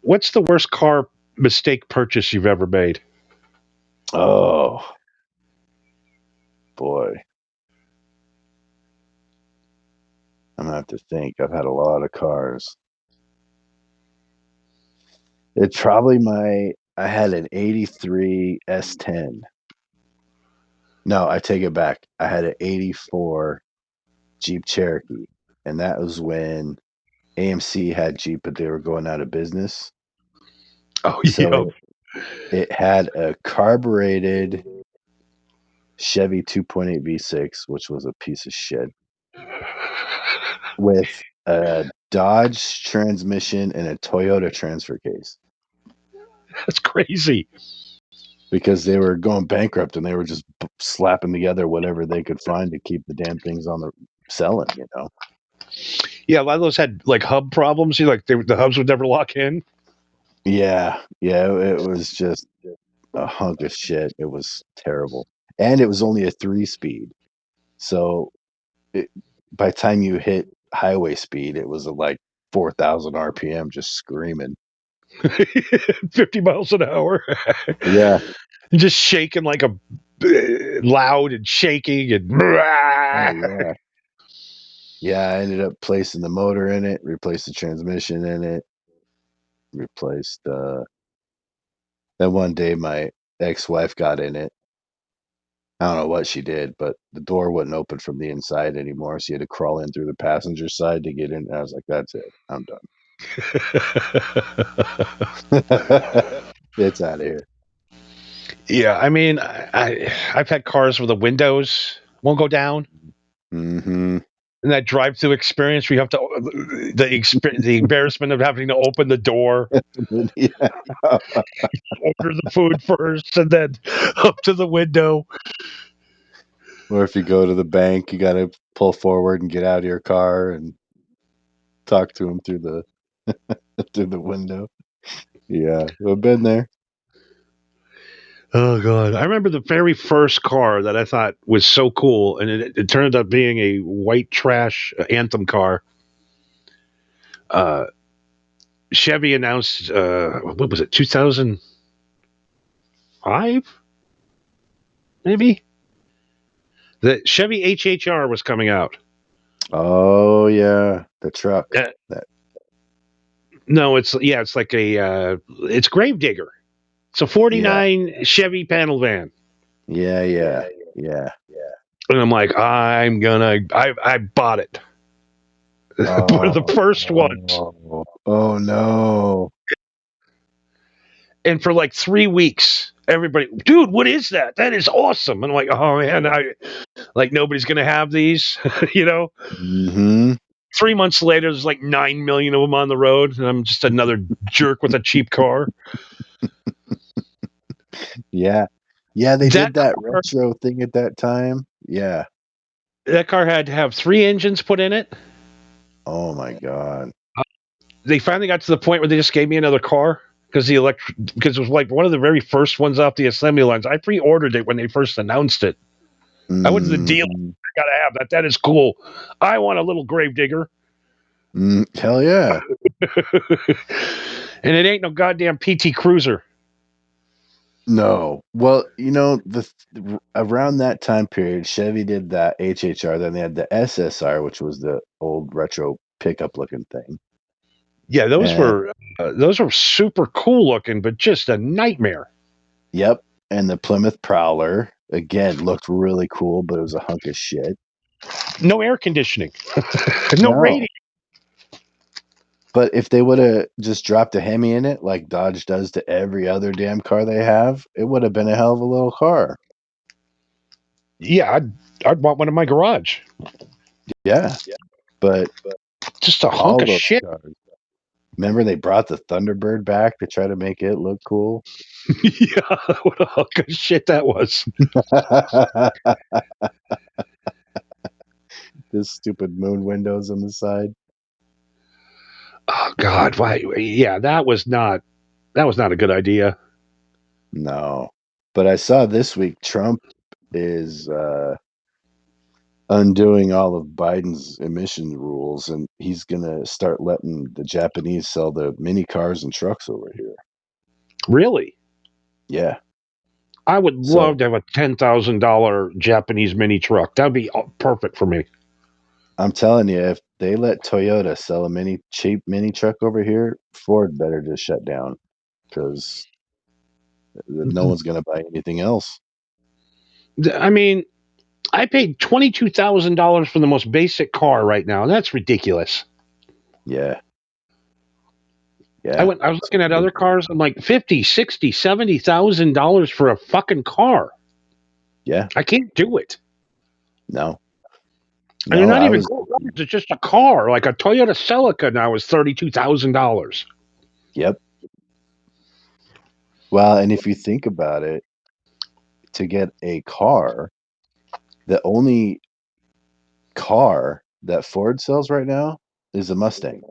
S2: What's the worst car mistake purchase you've ever made?
S4: Oh boy. I'm gonna have to think. I've had a lot of cars. It's probably I had an 83 S10. No, I take it back. I had an 84 Jeep Cherokee. And that was when AMC had Jeep, but they were going out of business.
S2: Oh,
S4: So
S2: yeah.
S4: it had a carbureted Chevy 2.8 V6, which was a piece of shit, with a Dodge transmission and a Toyota transfer case
S2: That's crazy.
S4: because they were going bankrupt and they were just slapping together whatever they could find to keep the damn things on the selling, you know?
S2: Yeah, a lot of those had like hub problems. The hubs would never lock in.
S4: Yeah. Yeah. It was just a hunk of shit. It was terrible. And it was only a 3-speed. So it, by the time you hit highway speed, it was like 4,000 RPM just screaming.
S2: 50 miles an hour.
S4: Yeah.
S2: Just shaking like a loud and shaking and
S4: Oh, yeah. Yeah. I ended up placing the motor in it, replaced the transmission in it, replaced, then one day my ex-wife got in it. I don't know what she did, but the door wouldn't open from the inside anymore. So you had to crawl in through the passenger side to get in. I was like, that's it. I'm done. It's out of here.
S2: Yeah, I mean, I've had cars where the windows won't go down,
S4: Mm-hmm.
S2: and that drive-through experience where you have to the embarrassment of having to open the door,
S4: Yeah.
S2: order the food first, and then up to the window.
S4: Or if you go to the bank, you got to pull forward and get out of your car and talk to them through the through the window. Yeah, I've been there.
S2: Oh god, I remember the very first car that I thought was so cool, and it turned out being a white trash Anthem car. Uh, Chevy announced, what was it, 2005, maybe? The Chevy HHR was coming out.
S4: Oh yeah, the truck.
S2: Uh,
S4: That
S2: no, it's like it's Gravedigger. It's a
S4: yeah,
S2: 49 Chevy panel van.
S4: yeah.
S2: And I'm like, I bought it. One of the first ones.
S4: Oh no.
S2: And for like 3 weeks, everybody, dude, what is that? That is awesome. And I'm like, oh man, like nobody's gonna have these, you know.
S4: Mm-hmm.
S2: 3 months later, there's like 9 million of them on the road, and I'm just another jerk with a cheap car.
S4: Yeah. Yeah, they
S2: That
S4: did that
S2: car,
S4: retro thing at that time. Yeah.
S2: that car had to have 3 engines put in it.
S4: Oh my God.
S2: They finally got to the point where they just gave me another car because because it was like one of the very first ones off the assembly lines. I pre-ordered it when they first announced it. I went to the dealer.
S4: Mhm.
S2: gotta have that. That is cool. I want a little gravedigger.
S4: Hell yeah.
S2: And it ain't no goddamn PT Cruiser.
S4: No. Well, around that time period, Chevy did that HHR. Then they had the SSR, which was the old retro pickup looking thing.
S2: Yeah,
S4: And
S2: those were super cool looking, but just a nightmare.
S4: yep. And the Plymouth Prowler again looked really cool, but it was a hunk of shit.
S2: No air conditioning, no
S4: No.
S2: radio.
S4: But if they would have just dropped a Hemi in it, like Dodge does to every other damn car they have, it would have been a hell of a little car.
S2: Yeah, I'd want one in my garage.
S4: Yeah. But
S2: Just a hunk
S4: all
S2: of
S4: those
S2: shit.
S4: cars. Remember they brought the Thunderbird back to try to make it look cool?
S2: Yeah, what a hunk of shit that was.
S4: This stupid moon windows on the side.
S2: Oh God, why? Yeah, that was not a good idea.
S4: No. But I saw this week Trump is undoing all of Biden's emission rules, and he's going to start letting the Japanese sell the mini cars and trucks over here.
S2: Really,
S4: Yeah.
S2: I would love
S4: So
S2: to have a $10,000 Japanese mini truck. That'd be perfect for me.
S4: I'm telling you, if they let Toyota sell a cheap mini truck over here, Ford better just shut down because no one's going to buy anything else.
S2: I mean, I paid $22,000 for the most basic car right now. That's ridiculous.
S4: Yeah. Yeah.
S2: I was looking at other cars. I'm like 50, 60, $70,000 for a fucking car.
S4: Yeah.
S2: I can't do it.
S4: No.
S2: And they're
S4: No,
S2: not
S4: I
S2: even
S4: was.
S2: cars. It's just a car. Like a Toyota Celica now is $32,000.
S4: Yep. Well, and if you think about it, to get a car, the only car that Ford sells right now is a Mustang.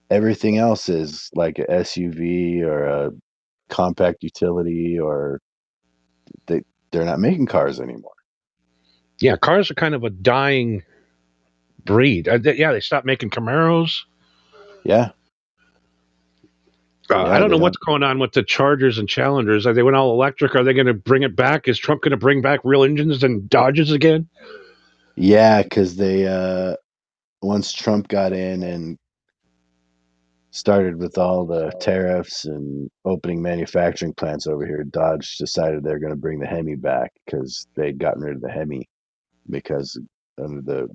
S4: Everything else is like a SUV or a compact utility, or they're not making cars anymore.
S2: Yeah, cars are kind of a dying breed. Yeah, they stopped making Camaros.
S4: Yeah.
S2: I
S4: Yeah.
S2: don't
S4: They
S2: know what's
S4: don't.
S2: going on with the Chargers and Challengers. Are they went all electric? Are they going to bring it back? Is Trump going to bring back real engines and Dodges again?
S4: Yeah. Because once Trump got in and started with all the tariffs and opening manufacturing plants over here, Dodge decided they're going to bring the Hemi back because they'd gotten rid of the Hemi because under the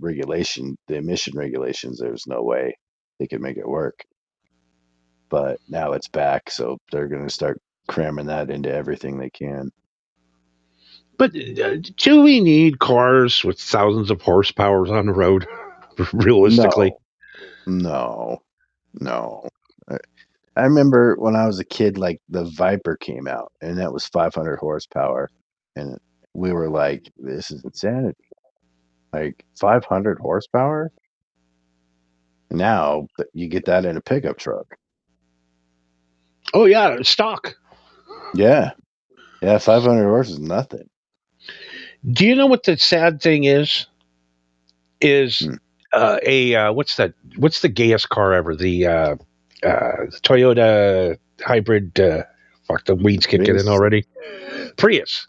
S4: emission regulations, there's no way they could make it work. But now it's back, so they're going to start cramming that into everything they can.
S2: But do we need cars with thousands of horsepower on the road? Realistically,
S4: No, no, no. I remember when I was a kid, like the Viper came out, and that was 500 horsepower, and we were like, "This is insanity!" Like 500 horsepower. Now you get that in a pickup truck.
S2: oh yeah, stock.
S4: Yeah, yeah, 500 horse is nothing.
S2: Do you know what the sad thing is? Is
S4: Hmm.
S2: what's that? What's the gayest car ever? Toyota hybrid. Fuck, the weeds kicking in
S4: Prius?
S2: already. Prius.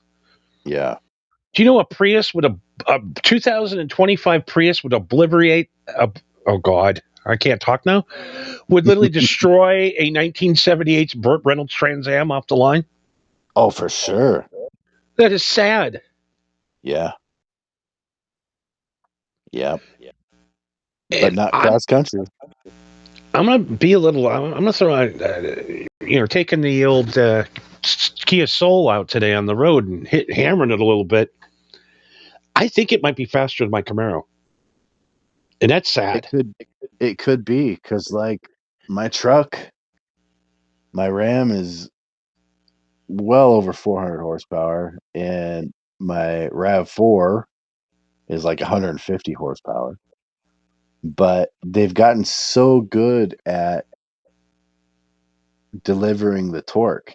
S4: Yeah.
S2: Do you know a Prius with a 2025 Prius would obliterate? Oh God, I can't talk now. Would literally destroy a 1978 Burt Reynolds Trans Am off the line.
S4: Oh, for sure.
S2: That is sad.
S4: Yeah. Yeah. But
S2: And
S4: not cross country.
S2: I'm gonna be a little. I'm gonna throw out, taking the old Kia Soul out today on the road and hammering it a little bit. I think it might be faster than my Camaro, and that's
S4: It
S2: sad.
S4: could it could be because like my truck, my Ram is well over 400 horsepower, and my RAV4 is like 150 horsepower. But they've gotten so good at delivering the torque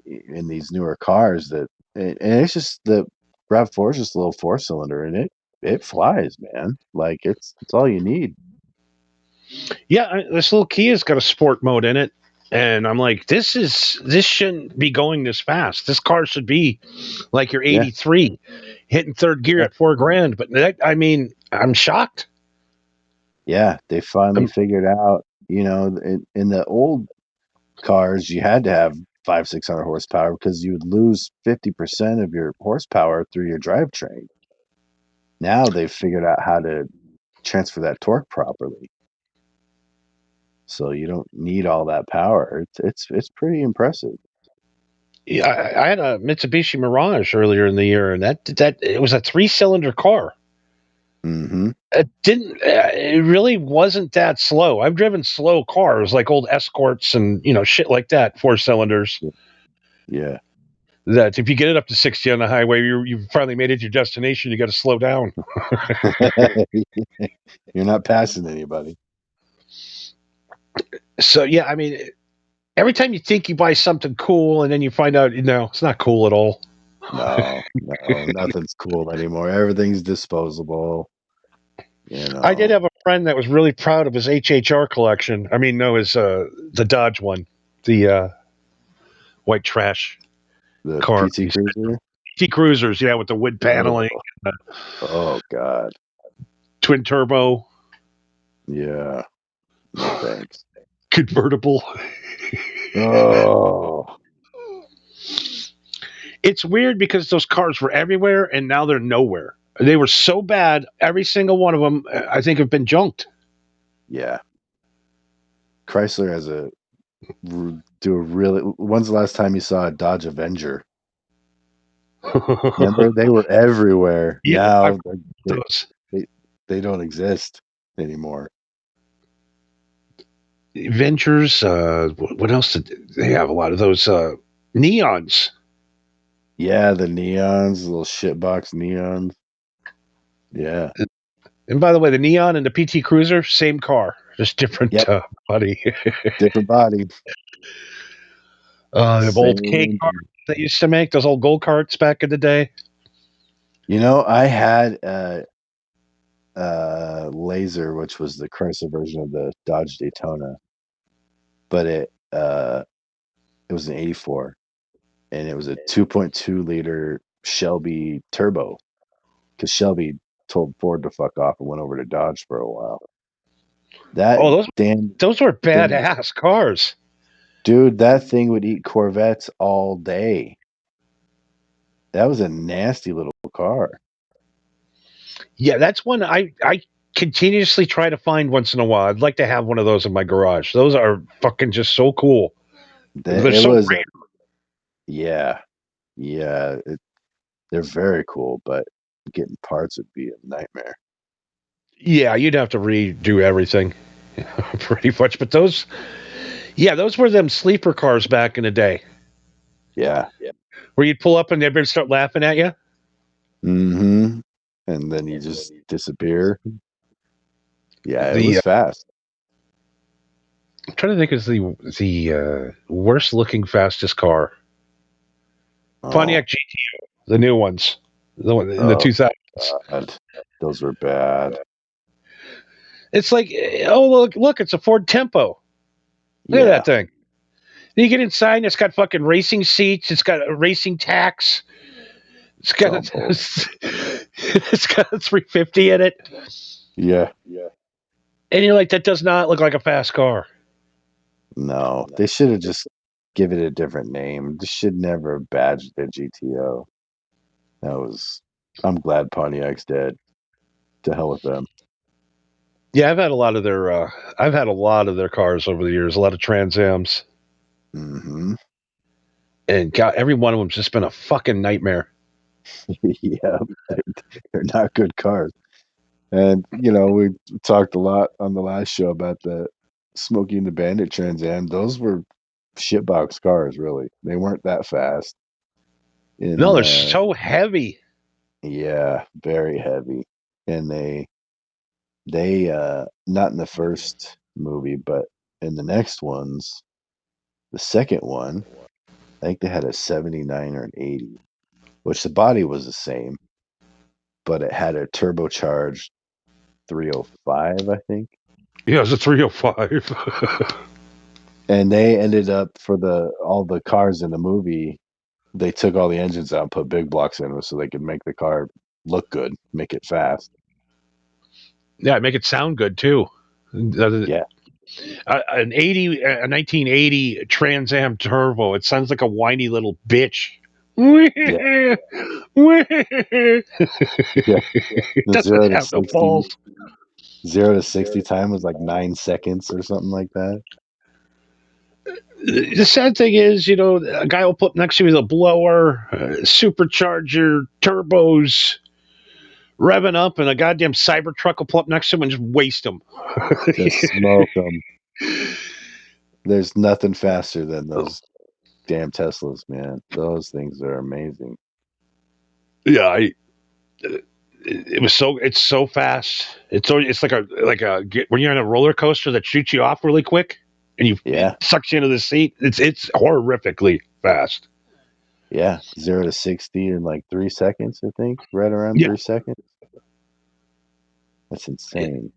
S4: in these newer cars that, and it's just RAV4 is just a little 4-cylinder, and it flies, man. Like it's all you need.
S2: Yeah, this little Kia's got a sport mode in it, and I'm like, this shouldn't be going this fast. This car should be like your
S4: Yeah,
S2: '83, hitting third gear
S4: yeah,
S2: at $4,000. But I mean, I'm shocked.
S4: yeah. They finally
S2: I'm,
S4: figured out. In the old cars, you had to have 500-600 horsepower because you would lose 50% of your horsepower through your drivetrain. Now they've figured out how to transfer that torque properly, so you don't need all that power. It's pretty impressive.
S2: yeah, I had a Mitsubishi Mirage earlier in the year, and that it was a 3-cylinder car.
S4: Mm-hmm.
S2: It didn't. It really wasn't that slow. I've driven slow cars like old Escorts and shit like that, 4 cylinders.
S4: Yeah.
S2: That if you get it up to 60 on the highway, you've finally made it to your destination. You got to slow down.
S4: You're not passing anybody.
S2: So yeah, I mean, every time you think you buy something cool, and then you find out, it's not cool at all.
S4: No, no, nothing's cool anymore. Everything's disposable.
S2: I did have a friend that was really proud of his HHR collection. I mean, no, his the Dodge one, the white trash
S4: The
S2: car.
S4: PT Cruiser.
S2: T Cruisers, yeah, with the wood paneling,
S4: Oh, oh God.
S2: twin turbo,
S4: Yeah. No thanks.
S2: convertible.
S4: Oh,
S2: It's weird because those cars were everywhere, and now they're nowhere. They were so bad. Every single one of them, I think, have been junked.
S4: yeah. Chrysler has do a really. When's the last time you saw a Dodge Avenger? Remember, they were everywhere.
S2: Yeah, I've
S4: Now they're,
S2: those
S4: they they don't exist anymore.
S2: Ventures. What else did they have? A lot of those neons.
S4: Yeah, the neons, little shitbox neons. Yeah.
S2: And by the way, the neon and the PT Cruiser, same car, just different
S4: Yep.
S2: body.
S4: Different body.
S2: The old K
S4: Same.
S2: cars they used to make, those old go karts back in the day.
S4: I had a Laser, which was the Chrysler version of the Dodge Daytona, but it was an '84, and it was a 2.2 liter Shelby turbo because Shelby told Ford to fuck off and went over to Dodge for a while. That
S2: Oh, those
S4: damn
S2: those were
S4: thing,
S2: badass cars.
S4: dude, that thing would eat Corvettes all day. That was a nasty little car.
S2: Yeah, that's one I continuously try to find once in a while. I'd like to have one of those in my garage. Those are fucking just so cool. They're
S4: It
S2: so
S4: was,
S2: rare.
S4: yeah, yeah. They're very cool, but getting parts would be a nightmare.
S2: Yeah, you'd have to redo everything pretty much. But those were them sleeper cars back in the day
S4: Yeah.
S2: where you'd pull up and everybody start laughing at you.
S4: Mm-hmm. And then you just disappear. Yeah, it
S2: The
S4: was fast.
S2: I'm trying to think of the worst looking fastest car.
S4: Oh,
S2: Pontiac GTO, the new ones, the one in the
S4: oh
S2: 2000s.
S4: God. Those were bad.
S2: It's like, oh look, it's a Ford Tempo. Look at
S4: Yeah.
S2: that thing. You get inside, and it's got fucking racing seats. It's got a racing tax. It's
S4: It's
S2: got
S4: all
S2: a,
S4: bullshit.
S2: it's got a 350 in it,
S4: Yeah.
S2: and you're like, that does not look like a fast car.
S4: No. They should have just give it a different name. They should never have badged the GTO. I'm glad Pontiac's dead. To hell with them.
S2: Yeah, I've had a lot of their cars over the years. A lot of Trans Ams,
S4: Mm-hmm.
S2: and God, every one of them's just been a fucking nightmare.
S4: Yeah. They're not good cars. And we talked a lot on the last show about the Smokey and the Bandit Trans Am. Those were shitbox cars, really. They weren't that fast.
S2: No,
S4: In
S2: they're so heavy.
S4: Yeah, very heavy. And they not in the first movie, but in the next ones, the second one, I think they had a 79 or an 80, which the body was the same, but it had a turbocharged 305, I think.
S2: Yeah, it's a 305.
S4: And they ended up for all the cars in the movie, they took all the engines out and put big blocks in them so they could make the car look good, make it fast.
S2: Yeah, make it sound good too.
S4: Yeah.
S2: A 1980 Trans Am Turbo. It sounds like a whiny little bitch.
S4: Yeah.
S2: It
S4: Yeah. The
S2: doesn't
S4: zero to
S2: have no
S4: 60
S2: balls.
S4: 0 to 60 time was like 9 seconds or something like that.
S2: The sad thing is, a guy will put next to me with a blower, supercharger, turbos, revving up, and a goddamn Cybertruck will pull up next to him and just waste him.
S4: Just smoke them. There's nothing faster than those damn Teslas, man. Those things are amazing.
S2: Yeah, it's so fast. It's like a when you're on a roller coaster that shoots you off really quick and it
S4: Yeah.
S2: sucks you into the seat. It's horrifically fast.
S4: Yeah. 0 to 60 in like 3 seconds, I think. Right around
S2: Yeah,
S4: 3 seconds. That's insane.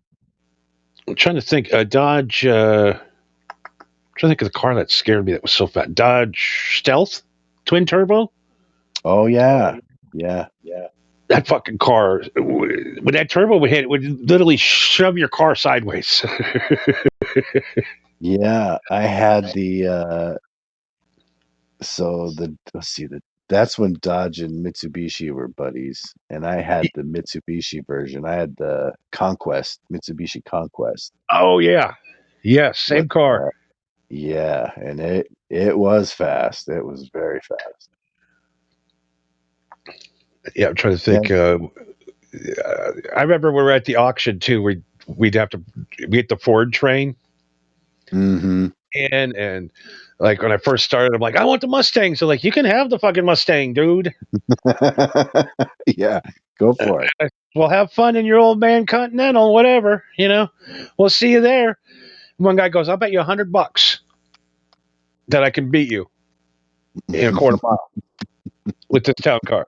S2: I'm trying to think. Dodge. Trying to think of the car that scared me that was so fast. Dodge Stealth, twin turbo.
S4: Oh yeah. Yeah.
S2: That fucking car, when that turbo would hit, it would literally shove your car sideways.
S4: Yeah. I had let's see, that's when Dodge and Mitsubishi were buddies, and I had the Mitsubishi version. I had the Mitsubishi Conquest
S2: Oh yeah, yes,
S4: with
S2: same car.
S4: yeah, and it was fast. It was very fast.
S2: Yeah, I'm trying to
S4: Yeah.
S2: think. I remember we were at the auction too. We'd have to get the Ford train,
S4: Mm-hmm.
S2: and like when I first started, I'm like, I want the Mustang. So like, you can have the fucking Mustang, dude.
S4: Yeah, go for it.
S2: We'll have fun in your old man Continental, whatever. We'll see you there. One guy goes, I'll bet you $100 that I can beat you in a quarter mile with this town car.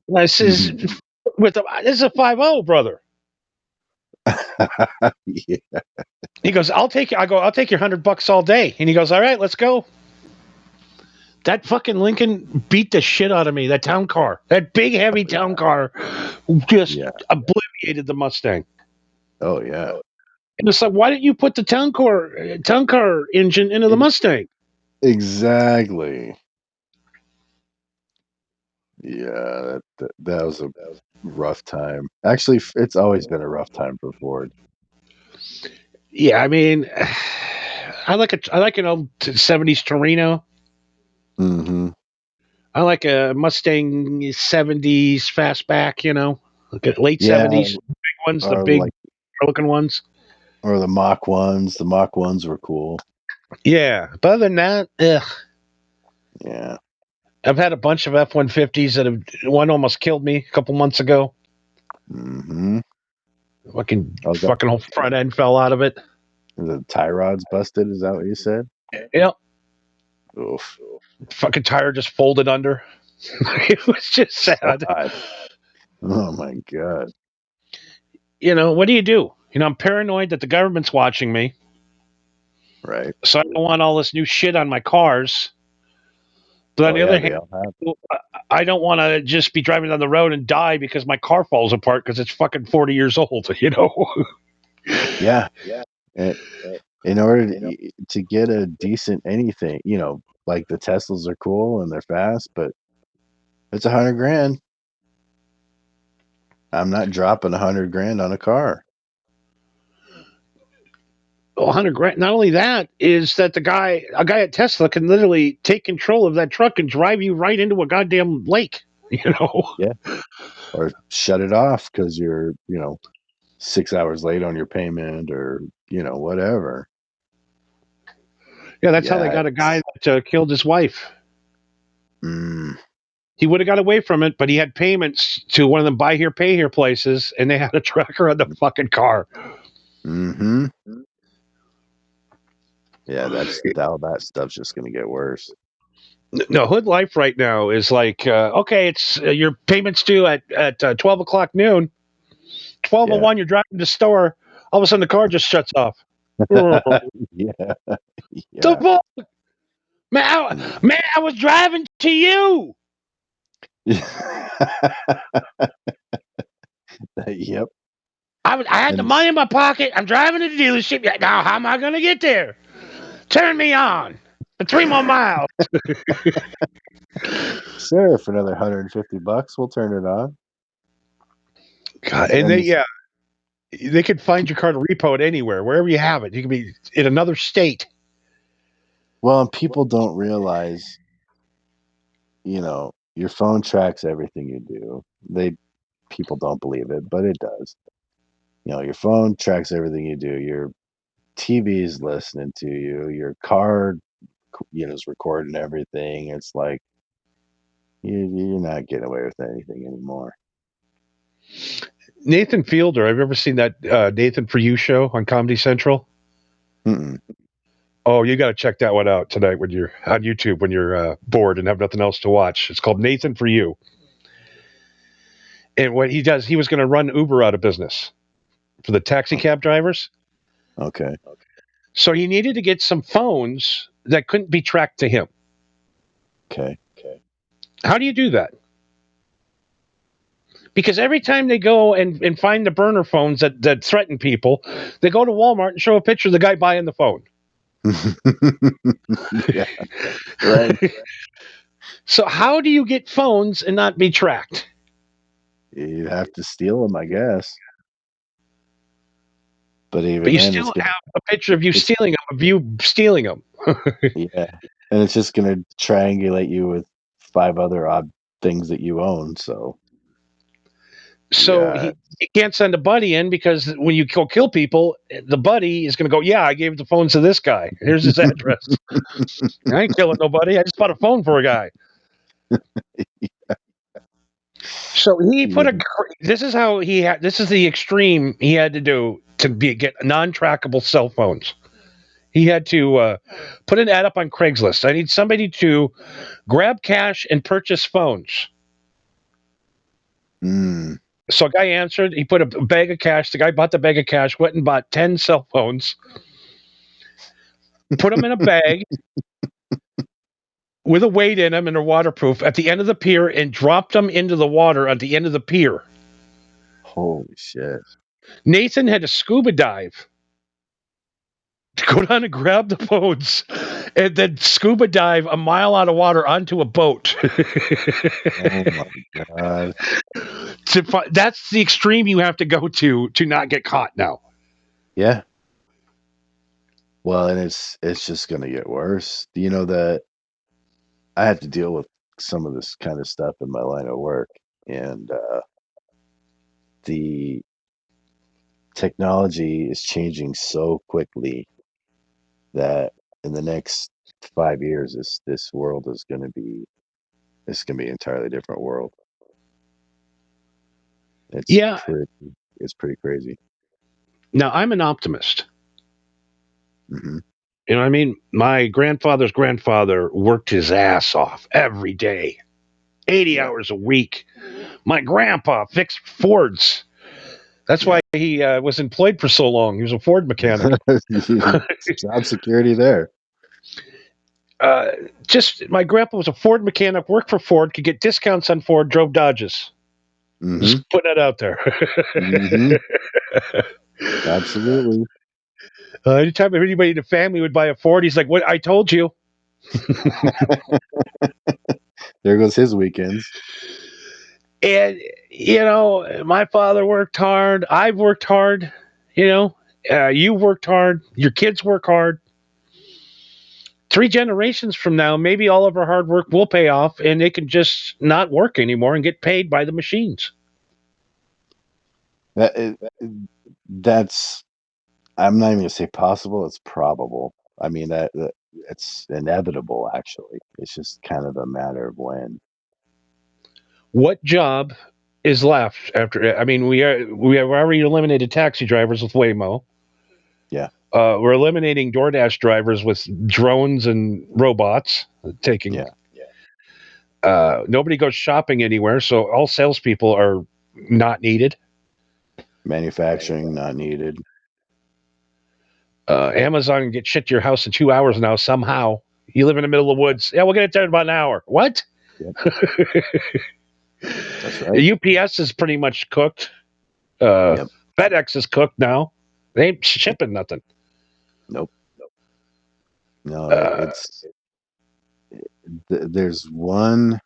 S2: And I says, this is a 5.0, brother.
S4: Yeah.
S2: He goes, I'll take you. I go, I'll take your $100 all day. And he goes, all right, let's go. That fucking Lincoln beat the shit out of me. That town car, that big heavy town car, just
S4: Yeah.
S2: obliterated the Mustang.
S4: Oh yeah.
S2: And it's like, why didn't you put the town car engine into the
S4: E-
S2: Mustang?
S4: Exactly. Yeah, that was a rough time. Actually, it's always been a rough time for Ford.
S2: Yeah, I mean, I like an old '70s Torino.
S4: Mm-hmm.
S2: I like a Mustang '70s fastback. Like a late
S4: Yeah,
S2: '70s big ones, the
S4: or
S2: big
S4: like
S2: looking ones.
S4: or the Mach ones. The Mach ones were cool.
S2: Yeah, but other than that, ugh.
S4: Yeah.
S2: I've had a bunch of F-150s that have one almost killed me a couple months ago.
S4: Mm-hmm. Oh,
S2: Fucking whole front end fell out of it.
S4: the tie rod's busted. Is that what you said?
S2: Yep,
S4: Oof.
S2: fucking tire just folded under. It was just sad.
S4: God. Oh my God.
S2: What do you do? I'm paranoid that the government's watching me,
S4: Right.
S2: so I don't want all this new shit on my cars. But on
S4: Oh
S2: the
S4: yeah,
S2: other
S4: they
S2: hand,
S4: all have.
S2: I don't want to just be driving down the road and die because my car falls apart because it's fucking 40 years old.
S4: Yeah. Eh, In order to get a decent anything, like the Teslas are cool and they're fast, but it's 100 grand. I'm not dropping 100 grand on a car.
S2: 100 grand. Not only that is that a guy at Tesla can literally take control of that truck and drive you right into a goddamn lake.
S4: Yeah. Or shut it off because you're, 6 hours late on your payment or, whatever.
S2: Yeah, that's how they
S4: Yeah.
S2: got a guy that killed his wife.
S4: Mm,
S2: He would have got away from it, but he had payments to one of them buy here, pay here places, and they had a tracker on the fucking car.
S4: mm-hmm. Yeah, all that stuff's just gonna get worse.
S2: No, hood life right now is like, okay, it's your payment's due at 12 o'clock noon. 12:01, you're driving to the store. All of a sudden, the car just shuts off. Oh,
S4: Yeah.
S2: the
S4: Yeah.
S2: fuck? Man,
S4: Mm.
S2: man, I was driving to you.
S4: Yep.
S2: I had
S4: And
S2: the money
S4: it's
S2: in my pocket. I'm driving to the dealership. Now, how am I going to get there? Turn me on for 3 more miles.
S4: sure, for another $150, we'll turn it on.
S2: God, and
S4: And this,
S2: they could find your car to repo it anywhere, wherever you have it. You could be in another state.
S4: well, and people don't realize, your phone tracks everything you do. People don't believe it, but it does. Your phone tracks everything you do. Your TV is listening to you. Your car, is recording everything. It's like you're not getting away with anything anymore.
S2: Nathan Fielder, have you ever seen that Nathan For You show on Comedy Central?
S4: Mm-mm.
S2: Oh, you got to check that one out tonight when you're on YouTube when you're bored and have nothing else to watch. It's called Nathan For You. And what he does, he was going to run Uber out of business for the taxi cab drivers.
S4: Okay.
S2: So he needed to get some phones that couldn't be tracked to him.
S4: Okay.
S2: How do you do that? Because every time they go and find the burner phones that threaten people, they go to Walmart and show a picture of the guy buying the phone.
S4: Yeah. Right.
S2: So how do you get phones and not be tracked?
S4: You have to steal them, I guess. But
S2: But
S4: even
S2: you
S4: then,
S2: still have a picture of you
S4: it's
S2: stealing them, of you stealing them.
S4: yeah, and it's just gonna triangulate you with 5 other odd things that you own. So
S2: So
S4: yeah.
S2: he can't send a buddy in because when you go kill people, the buddy is going to go, yeah, I gave the phones to this guy. Here's his address. I ain't killing nobody. I just bought a phone for a guy. So he put
S4: Yeah.
S2: a. This is how he had. This is the extreme he had to do to get non-trackable cell phones. He had to put an ad up on Craigslist. I need somebody to grab cash and purchase phones.
S4: Mm.
S2: So a guy answered. He put a bag of cash. The guy bought the bag of cash. Went and bought 10 cell phones. Put them in a bag with a weight in them and they're waterproof at the end of the pier and dropped them into the water at the end of the pier.
S4: Holy shit.
S2: Nathan had to scuba dive to go down and grab the phones and then scuba dive a mile out of water onto a boat.
S4: Oh my god.
S2: That's the extreme you have to go to not get caught now.
S4: Yeah. Well, and it's just gonna get worse. You know that I have to deal with some of this kind of stuff in my line of work, and the technology is changing so quickly that in the next 5 years, this world is going to be an entirely different world. It's
S2: Yeah.
S4: pretty it's pretty crazy.
S2: Now I'm an optimist.
S4: Hmm.
S2: You know what I mean? My grandfather's grandfather worked his ass off every day, 80
S4: Yeah.
S2: hours a week. My grandpa fixed Fords. That's
S4: Yeah.
S2: why he was employed for so long. He was a Ford mechanic.
S4: Job security there.
S2: uh, just my grandpa was a Ford mechanic, worked for Ford, could get discounts on Ford, drove Dodges.
S4: Hmm.
S2: Just putting that out there.
S4: Hmm. Absolutely.
S2: Anytime anybody in the family would buy a Ford, he's like, "What? I told you."
S4: There goes his weekends.
S2: And my father worked hard. I've worked hard. You know, you worked hard. Your kids work hard. 3 generations from now, maybe all of our hard work will pay off, and they can just not work anymore and get paid by the machines.
S4: That that's I'm not even gonna say possible. It's probable. I mean that it's inevitable. Actually, it's just kind of a matter of when.
S2: What job is left after? I mean, we have already eliminated taxi drivers with Waymo.
S4: Yeah.
S2: We're eliminating DoorDash drivers with drones and robots taking.
S4: Yeah.
S2: Nobody goes shopping anywhere, so all salespeople are not needed.
S4: Manufacturing not needed.
S2: Amazon can get shit to your house in 2 hours now somehow. You live in the middle of the woods. Yeah, we'll get it there in about an hour. What?
S4: Yep. That's right.
S2: UPS is pretty much cooked. Uh,
S4: Yep.
S2: FedEx is cooked now. They ain't shipping nothing.
S4: Nope. No,
S2: Uh,
S4: it's there's one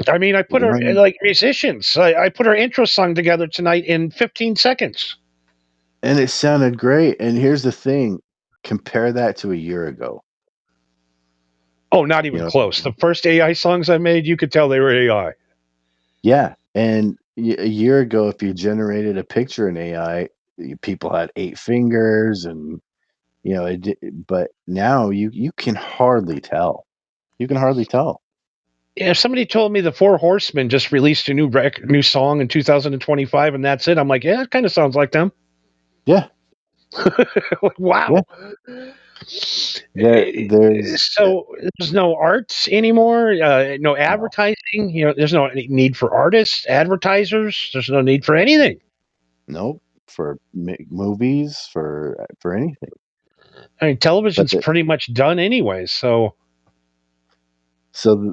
S2: I mean, I put her
S4: one
S2: like musicians. I put her intro song together tonight in 15 seconds.
S4: and it sounded great. And here's the thing, compare that to a year ago.
S2: Oh, not
S4: You
S2: even
S4: know,
S2: close. The first AI songs I made, you could tell they were AI.
S4: yeah. And a year ago, if you generated a picture in AI, people had 8 fingers, and but now you can hardly tell. You can hardly tell.
S2: Yeah, if somebody told me the Four Horsemen just released a new song in 2025 and that's it, I'm like, yeah, it kind of sounds like them.
S4: Yeah.
S2: Like,
S4: Yeah.
S2: wow.
S4: There's
S2: So there's no art anymore, no
S4: no,
S2: advertising. There's no need for artists, advertisers. There's no need for anything.
S4: nope, for movies, for anything.
S2: I mean,
S4: But
S2: television's pretty much done anyway. So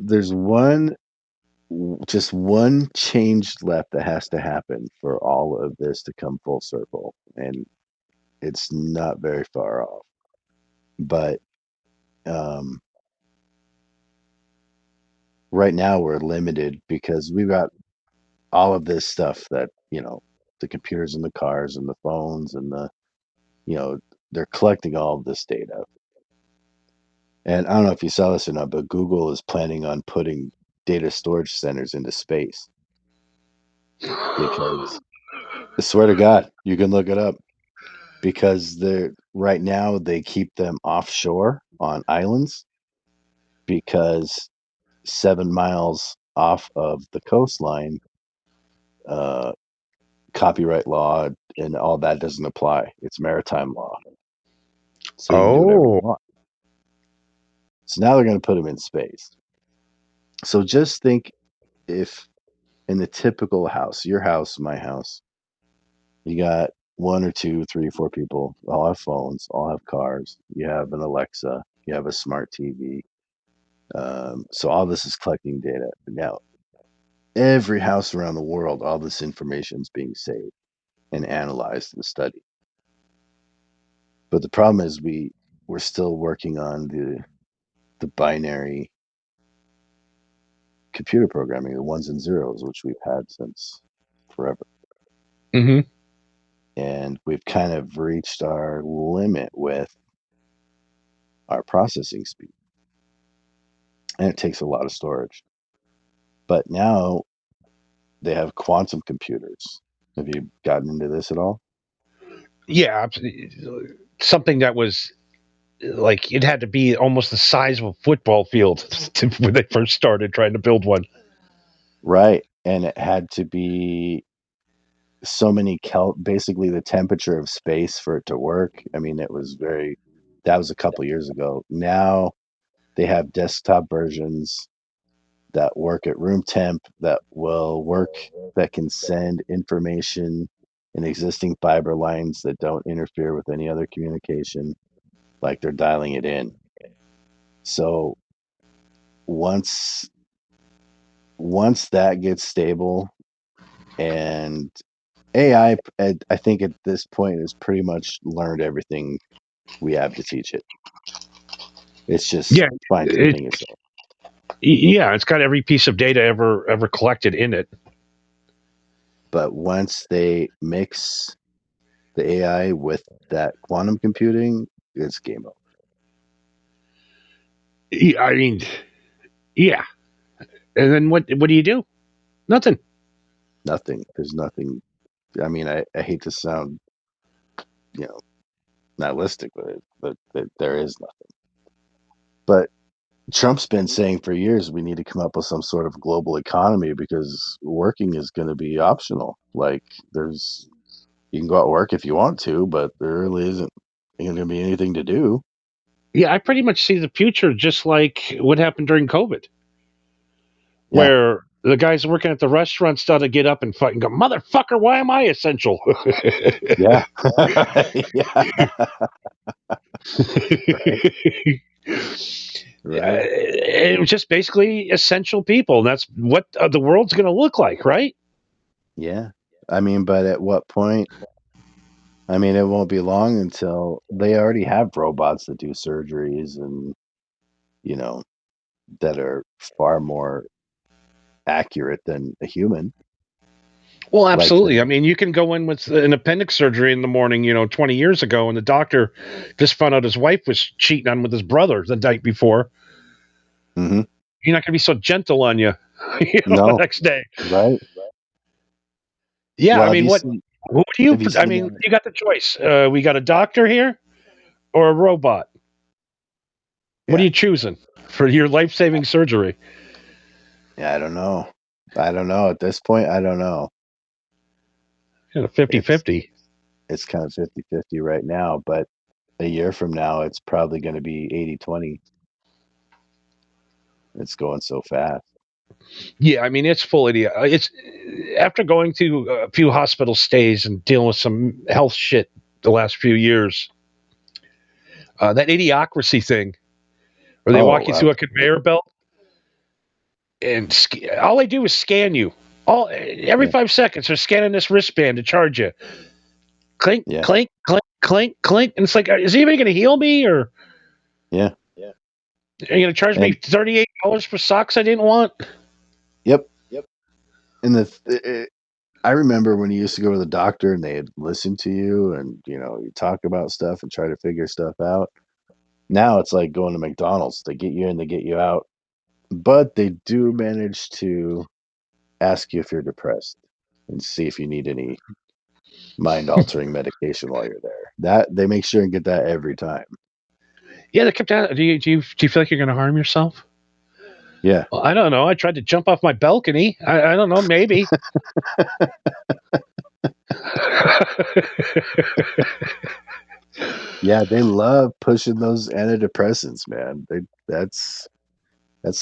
S4: there's just one change left that has to happen for all of this to come full circle, and it's not very far off. But um, right now we're limited because we've got all of this stuff that the computers and the cars and the phones and you know they're collecting all of this data. And I don't know if you saw this or not, but Google is planning on putting data storage centers into space because I swear to God, you can look it up, because they're right now they keep them offshore on islands because 7 miles off of the coastline, uh, copyright law and all that doesn't apply. It's maritime law, so you can do whatever you
S2: oh,
S4: want. So now they're going to put them in space. So just think, if in the typical house, your house, my house, you got one or two, three, four people, all have phones, all have cars, you have an Alexa, you have a smart TV. So all this is collecting data. Now, every house around the world, all this information is being saved and analyzed and studied. But the problem is we're still working on the binary computer programming, the ones and zeros, which we've had since forever.
S2: hmm
S4: And we've kind of reached our limit with our processing speed. And it takes a lot of storage. But now they have quantum computers. Have you gotten into this at all?
S2: yeah, something that was like it had to be almost the size of a football field when they first started trying to build one.
S4: Right. And it had to be so many basically the temperature of space for it to work. I mean, that was a couple years ago. Now they have desktop versions that work at room temp, that will work, that can send information in existing fiber lines that don't interfere with any other communication, like they're dialing it in. So once that gets stable, and AI, I think at this point has pretty much learned everything we have to teach it. It's just
S2: Yeah,
S4: fine
S2: it,
S4: tuning itself.
S2: yeah, it's got every piece of data ever collected in it.
S4: But once they mix the AI with that quantum computing, it's game over.
S2: I mean, yeah. And then what do you do? Nothing.
S4: Nothing. There's nothing. I mean, I hate to sound, you know, nihilistic with it, but there is nothing. But Trump's been saying for years we need to come up with some sort of global economy because working is going to be optional. Like, you can go out and work if you want to, but there really isn't going to be anything to do.
S2: Yeah, I pretty much see the future just like what happened during COVID. where the guys working at the restaurant started to get up and fucking go, motherfucker, why am I essential?
S4: Yeah. Yeah. Right.
S2: It was just basically essential people. And that's what the world's going to look like, right?
S4: Yeah. I mean, but at what point? I mean, it won't be long until they already have robots that do surgeries and, you know, that are far more accurate than a human.
S2: Well,
S4: Like
S2: absolutely. I
S4: the,
S2: mean, you can go in with an appendix surgery in the morning, 20 years ago, and the doctor just found out his wife was cheating on with his brother the night before.
S4: Mhm.
S2: You're not going to be so gentle on you, the
S4: No,
S2: next day.
S4: right?
S2: Yeah,
S4: Well,
S2: I mean, who do you?
S4: have you
S2: I
S4: seen
S2: mean,
S4: that?
S2: you got the choice. We got a doctor here or a robot. What are
S4: Yeah.
S2: you choosing for your life-saving surgery?
S4: Yeah, I don't know. I don't know. At this point, I don't know. It's
S2: 50-50.
S4: it's kind of 50-50 right now, but a year from now, it's probably going to be 80-20. It's going so fast.
S2: Yeah, I mean, it's full idiot. It's after going through a few hospital stays and dealing with some health shit the last few years. That idiocracy thing, where they walk
S4: Oh,
S2: you through a conveyor
S4: absolutely.
S2: belt and all they do is scan you. Every
S4: Yeah.
S2: 5 seconds, they're scanning this wristband to charge you. Clink,
S4: Yeah.
S2: clink, clink, clink, clink, and it's like, is anybody going to heal me, or
S4: Yeah.
S2: are you going to charge me
S4: And
S2: $38 for socks I didn't want?
S4: yep. And I remember when you used to go to the doctor and they'd listen to you and, you talk about stuff and try to figure stuff out. Now it's like going to McDonald's. They get you in, they get you out, but they do manage to ask you if you're depressed and see if you need any mind altering medication while you're there. That they make sure and get that every time.
S2: Yeah, they kept asking, do you feel like you're going to harm yourself?
S4: Yeah.
S2: Well, I don't know. I tried to jump off my balcony. I don't know. Maybe.
S4: Yeah, they love pushing those antidepressants, man. That's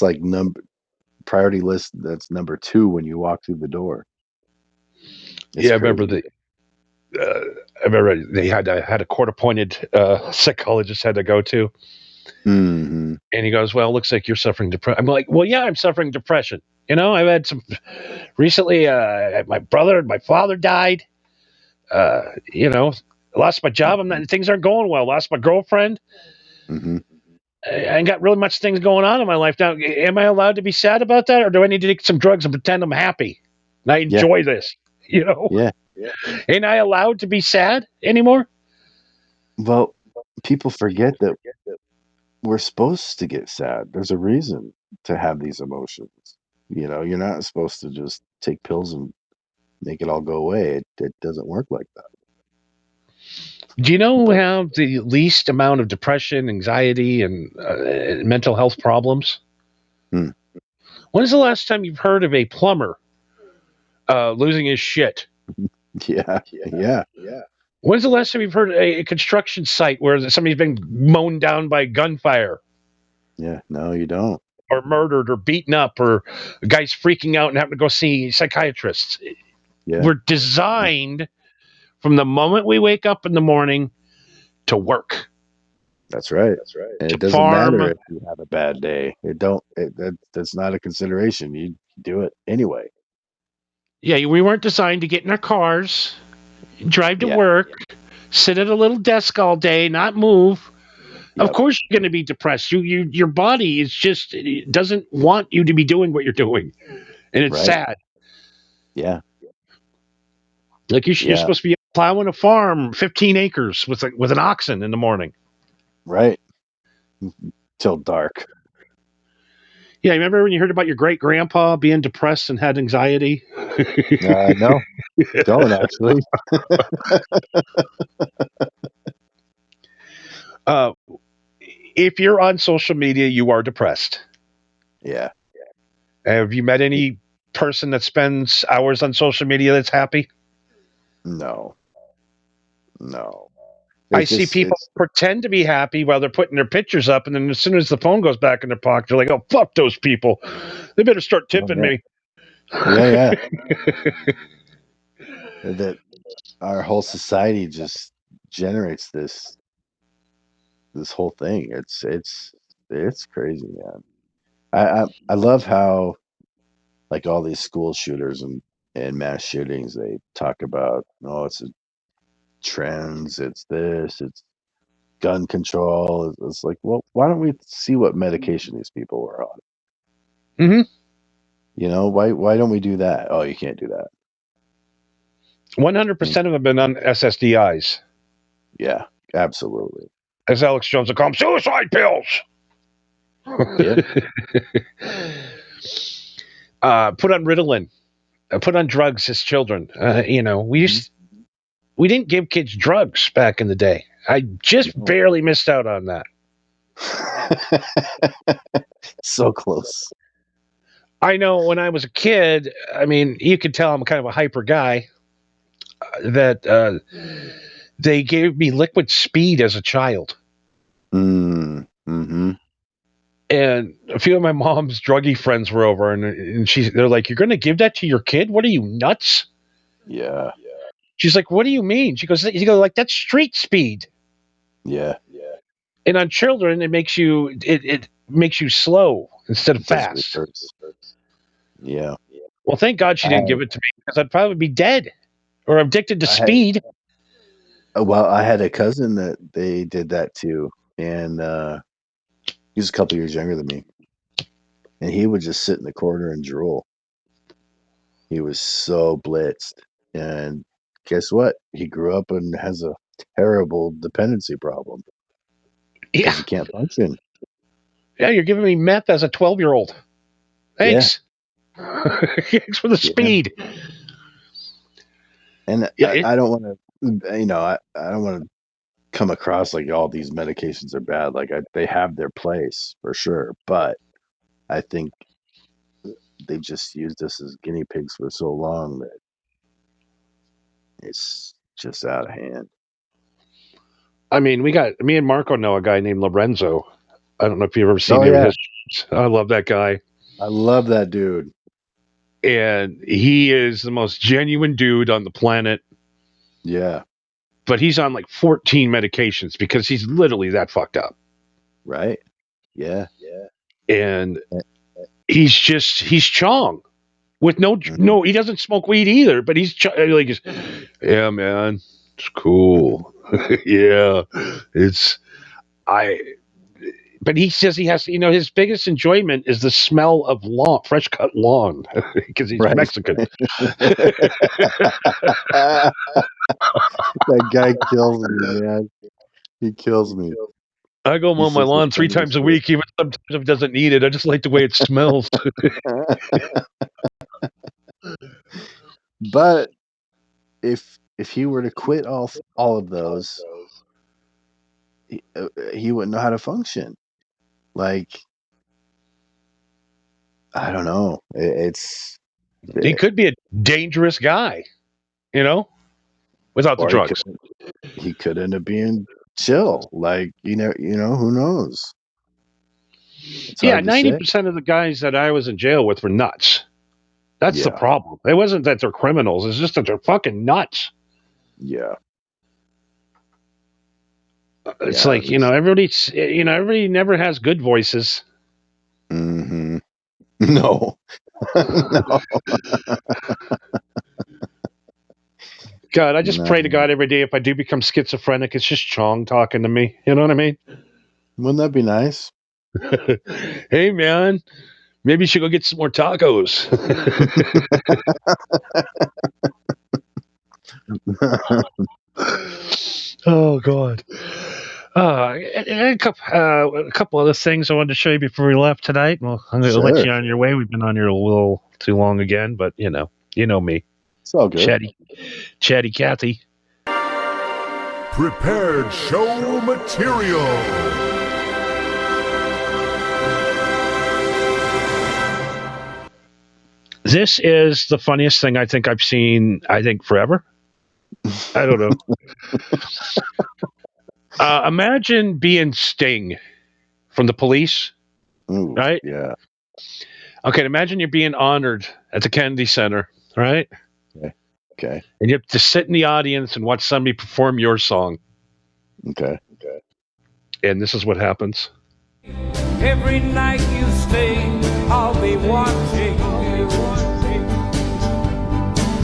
S4: like number priority list. That's number 2 when you walk through the door. It's
S2: Yeah, I remember
S4: crazy.
S2: uh, they had a court appointed psychologist had to go to,
S4: Mhm.
S2: and he goes, "Well, it looks like you're suffering depression." I'm like, "Well, yeah, I'm suffering depression. I've had some recently. My brother and my father died. Uh, you know, lost my job.
S4: Mhm.
S2: Things aren't going well. Lost my girlfriend.
S4: Mhm.
S2: I ain't got really much things going on in my life now. Am I allowed to be sad about that, or do I need to take some drugs and pretend I'm happy and I
S4: Yeah.
S2: enjoy this?
S4: Yeah.
S2: Ain't I allowed to be sad anymore?
S4: Well, people forget that we're supposed to get sad. There's a reason to have these emotions. You're not supposed to just take pills and make it all go away. It doesn't work like that.
S2: Do you know who
S4: But
S2: have the least amount of depression, anxiety, and mental health problems?
S4: hmm,
S2: When's the last time you've heard of a plumber losing his shit?
S4: yeah, yeah,
S2: When's the last time you've heard a construction site where somebody's been mown down by gunfire
S4: yeah. No, you don't.
S2: or murdered or beaten up or guys freaking out and having to go see psychiatrists?
S4: Yeah,
S2: We're designed from the moment we wake up in the morning to work,
S4: that's right. And
S2: to
S4: it doesn't matter
S2: farm.
S4: if you have a bad day. It don't. That's not a consideration. You do it anyway.
S2: Yeah, we weren't designed to get in our cars, drive to
S4: Yeah.
S2: work, sit at a little desk all day, not move. Of
S4: Yep.
S2: course, you're going to be depressed. Your body is just it doesn't want you to be doing what you're doing, and it's
S4: Right.
S2: sad.
S4: Yeah.
S2: Like you're
S4: Yeah.
S2: supposed to be plowing a farm, 15 acres with an oxen in the morning.
S4: Right. Till dark.
S2: Yeah, remember when you heard about your great grandpa being depressed and had anxiety?
S4: No, don't actually.
S2: uh, if you're on social media, you are depressed.
S4: Yeah.
S2: Have you met any person that spends hours on social media that's happy?
S4: No. No.
S2: I
S4: It's
S2: see
S4: just
S2: people
S4: it's
S2: pretend to be happy while they're putting their pictures up, and then as soon as the phone goes back in their pocket, they're like, "Oh, fuck those people! They better start tipping
S4: yeah.
S2: me.
S4: Yeah. That our whole society just generates this whole thing. It's crazy, man. I love how like all these school shooters and mass shootings, they talk about, oh, it's trends, it's this, it's gun control. It's like, well, why don't we see what medication these people were on?
S2: Mm-hmm.
S4: You know, why don't we do that? Oh, you can't do that.
S2: 100% of them have been on SSDIs.
S4: Yeah, absolutely.
S2: As Alex Jones would call them, suicide pills.
S4: Yeah.
S2: Put on Ritalin. Put on drugs as children. We didn't give kids drugs back in the day. I just
S4: No.
S2: barely missed out on that.
S4: So close.
S2: I know when I was a kid, I mean, you could tell I'm kind of a hyper guy, that they gave me liquid speed as a child.
S4: Mm-hmm.
S2: And a few of my mom's druggy friends were over, and they're like, "You're going to give that to your kid? What are you, nuts?"
S4: Yeah.
S2: She's like, "What do you mean?" You go like, "That's street speed."
S4: Yeah.
S2: And on children, it makes you slow instead of
S4: It does
S2: fast.
S4: reverse. Yeah.
S2: Well, thank God she
S4: I
S2: didn't
S4: had
S2: give it to me, because I'd probably be dead or addicted to
S4: I had
S2: speed.
S4: well, I had a cousin that they did that too, and he was a couple years younger than me, and he would just sit in the corner and drool. He was so blitzed, and guess what? He grew up and has a terrible dependency problem
S2: Yeah,
S4: because he can't function.
S2: yeah, you're giving me meth as a 12-year-old.
S4: Yeah,
S2: Thanks. Thanks for the
S4: yeah.
S2: speed.
S4: And
S2: Yeah,
S4: I don't want to, I don't want to come across like all these medications are bad. Like they have their place for sure, but I think they just used us as guinea pigs for so long that it's just out of hand.
S2: I mean, me and Marco know a guy named Lorenzo. I don't know if you've ever seen
S4: Oh
S2: any of
S4: yeah,
S2: his. I love that guy.
S4: I love that dude.
S2: And he is the most genuine dude on the planet.
S4: Yeah,
S2: But he's on like 14 medications because he's literally that fucked up.
S4: right. Yeah.
S2: And
S4: Eh,
S2: he's Chong with
S4: mhm.
S2: no, he doesn't smoke weed either, but like, yeah, man, it's cool. Yeah, it's, I, but he says he has, his biggest enjoyment is the smell of lawn, fresh cut lawn, because he's
S4: Right.
S2: Mexican.
S4: That guy kills me, man. He kills me.
S2: I go mow
S4: He's
S2: my
S4: such the
S2: lawn three
S4: funniest
S2: times a
S4: dude.
S2: week, even sometimes if it doesn't need it. I just like the way it smells.
S4: But if he were to quit all of those, he wouldn't know how to function. Like I don't know.
S2: He could be a dangerous guy, you know, without the
S4: or
S2: drugs.
S4: he could end up being chill. Like who knows? It's
S2: Yeah,
S4: hard to say.
S2: 90% of the guys that I was in jail with were nuts. That's the
S4: Yeah,
S2: problem. It wasn't that they're criminals, it's just that they're fucking nuts.
S4: yeah,
S2: It's
S4: yeah.
S2: like, everybody never has good voices.
S4: Mm-hmm. No, no,
S2: God, I just pray to
S4: no.
S2: God every day if I do become schizophrenic, it's just Chong talking to me. You know what I mean?
S4: Wouldn't that be nice?
S2: Hey, man, maybe you should go get some more tacos. Oh, God. A couple other things I wanted to show you before we left tonight. Well, I'm going to let
S4: Sure,
S2: you on your way. We've been on here a little too long again, but you know me,
S4: it's all good.
S2: chatty Cathy.
S1: Prepared show material.
S2: This is the funniest thing I think I've seen. I think forever. I don't know. Imagine being Sting from the Police,
S4: Ooh,
S2: right?
S4: yeah.
S2: Okay, imagine you're being honored at the Kennedy Center, right?
S4: Okay.
S2: And you have to sit in the audience and watch somebody perform your song.
S4: Okay.
S2: And this is what happens.
S1: Every night you stay, I'll be watching.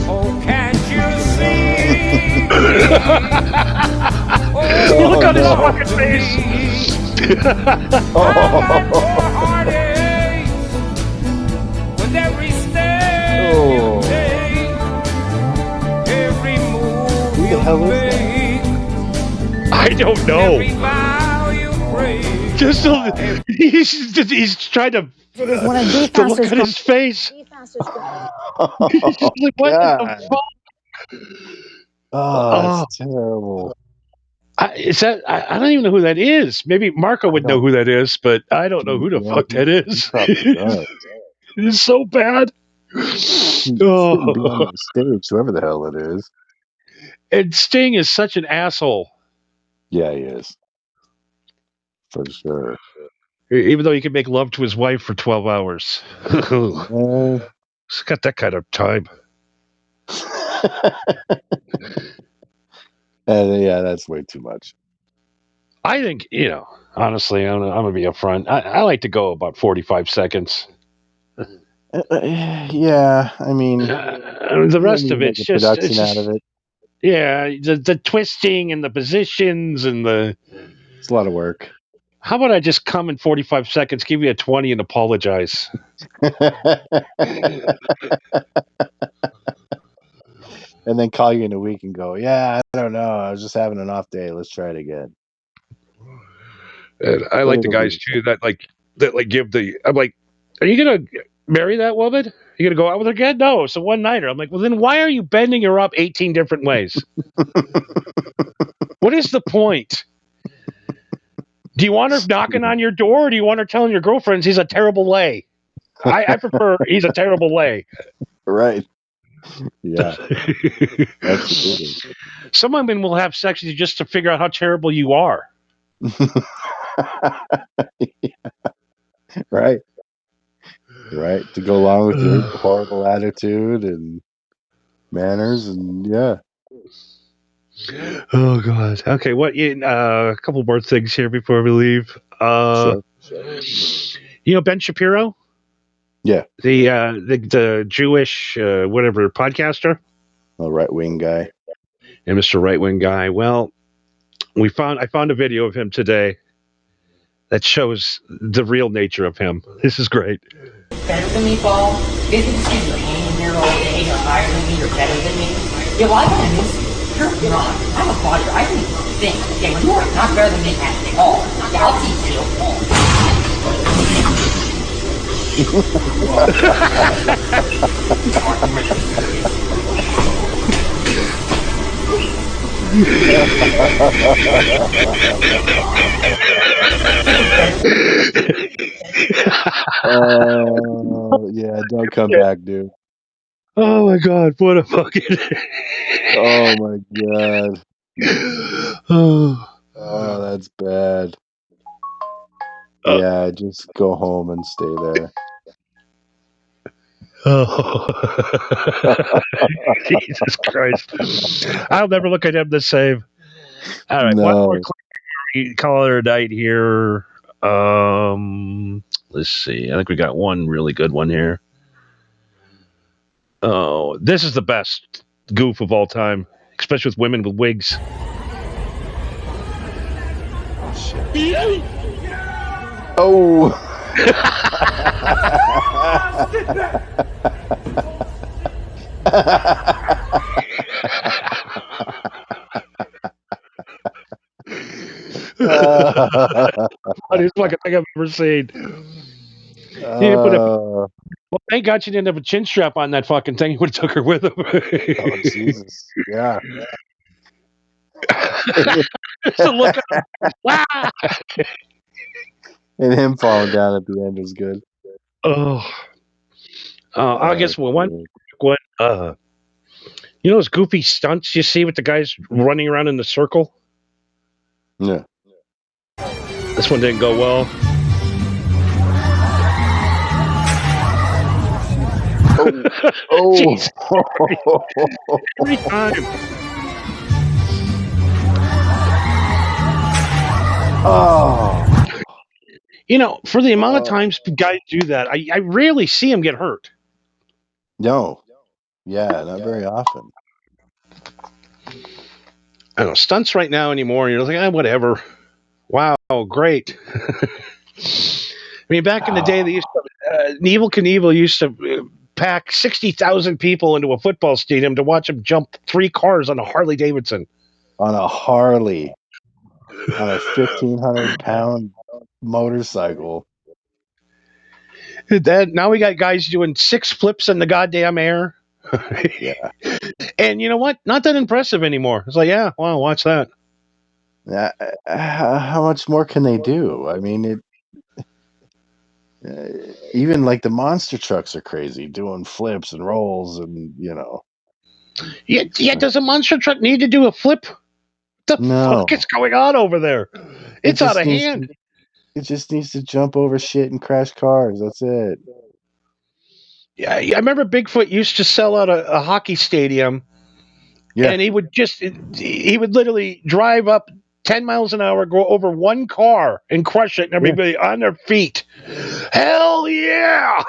S1: Oh, can't you see?
S2: You look on his
S4: no.
S2: fucking face.
S1: Heart aches with every step you take, every move
S4: Who the
S1: you
S4: hell is
S1: make,
S2: I don't know.
S1: every vow you break.
S2: He's trying to
S5: When a D
S2: to look
S5: fasters
S2: at his face.
S4: Oh,
S2: He's like, what
S4: God.
S2: the fuck?
S4: Oh, it's terrible.
S2: I don't even know who that is. Maybe Marco would know who that is, but I don't know who the fuck that is.
S4: Probably does.
S2: It's so bad.
S4: He
S2: Oh.
S4: shouldn't be on the stage, whoever the hell it is.
S2: And Sting is such an asshole.
S4: Yeah, he is. For sure.
S2: Even though he can make love to his wife for 12 hours. He's got that kind of time.
S4: And yeah, that's way too much.
S2: I think, honestly, I'm going to be upfront. I like to go about 45 seconds.
S4: Yeah, I mean,
S2: the rest of it's
S4: make a
S2: just
S4: production out of it.
S2: Yeah, the twisting and the positions and
S4: It's a lot of work.
S2: How about I just come in 45 seconds, give you a 20 and apologize?
S4: And then call you in a week and go, yeah, I don't know. I was just having an off day. Let's try it again.
S2: And I like the guys too that give the. I'm like, are you gonna marry that woman? Are you gonna go out with her again? No, it's a one nighter. I'm like, well, then why are you bending her up 18 different ways? What is the point? Do you want her knocking on your door, or do you want her telling your girlfriends he's a terrible lay? I prefer he's a terrible lay.
S4: Right. Yeah. Absolutely.
S2: Some women will have sex with you just to figure out how terrible you are.
S4: Yeah. Right. To go along with your horrible attitude and manners, and yeah.
S2: Oh God. Okay. A couple more things here before we leave.
S4: Sure.
S2: Ben Shapiro?
S4: Yeah.
S2: The Jewish whatever podcaster.
S4: A right-wing guy.
S2: And Mr. Right-wing guy. Well, I found a video of him today that shows the real nature of him. This is great.
S6: Better than me, Paul? Isn't you're hanging there all day, you're higher than me, you're better than me? Yeah, well, I gotta miss you. You're not. I'm a fighter. I can think. Okay, well, you're not better than me at all. Yeah, I'll teach you.
S4: Yeah, don't come back, dude.
S2: Oh my God, what a fucking
S4: Oh my God. Oh, that's bad. Yeah, just go home and stay there.
S2: Oh. Jesus Christ. I'll never look at him the same. All right, one more caller night here. Let's see. I think we got one really good one here. Oh, this is the best goof of all time, especially with women with wigs.
S4: Oh.
S2: Funniest fucking thing I've ever seen. Well, thank God she didn't have a chin strap on that fucking thing. He would have took her with him.
S4: Oh, Jesus. Yeah.
S2: So look
S4: And him falling down at the end was good.
S2: I guess one. You know those goofy stunts you see with the guys running around in the circle?
S4: Yeah.
S2: This one didn't go well.
S4: Oh.
S2: Jesus, every time.
S4: Oh.
S2: You know, for the amount of times guys do that, I rarely see them get hurt.
S4: No. Yeah, not very often.
S2: I don't know, stunts right now anymore. You're like, whatever. Wow, great. I mean, back in the day, they used to, Evel Knievel used to pack 60,000 people into a football stadium to watch him jump 3 cars on a Harley Davidson.
S4: On a Harley, on a 1,500-pound motorcycle.
S2: Now we got guys doing 6 flips in the goddamn air.
S4: Yeah.
S2: And you know what? Not that impressive anymore. It's like, yeah, wow, watch that.
S4: How much more can they do? I mean, even like the monster trucks are crazy, doing flips and rolls, and
S2: Yeah, does a monster truck need to do a flip? What the fuck
S4: no,
S2: is going on over there?
S4: it
S2: It's out
S4: just
S2: of
S4: needs
S2: hand.
S4: it just needs to jump over shit and crash cars. That's it.
S2: Yeah, I remember Bigfoot used to sell out a hockey stadium,
S4: Yeah,
S2: and he would literally drive up 10 miles an hour, go over one car, and crush it, and
S4: yeah.
S2: everybody on their feet. Hell yeah!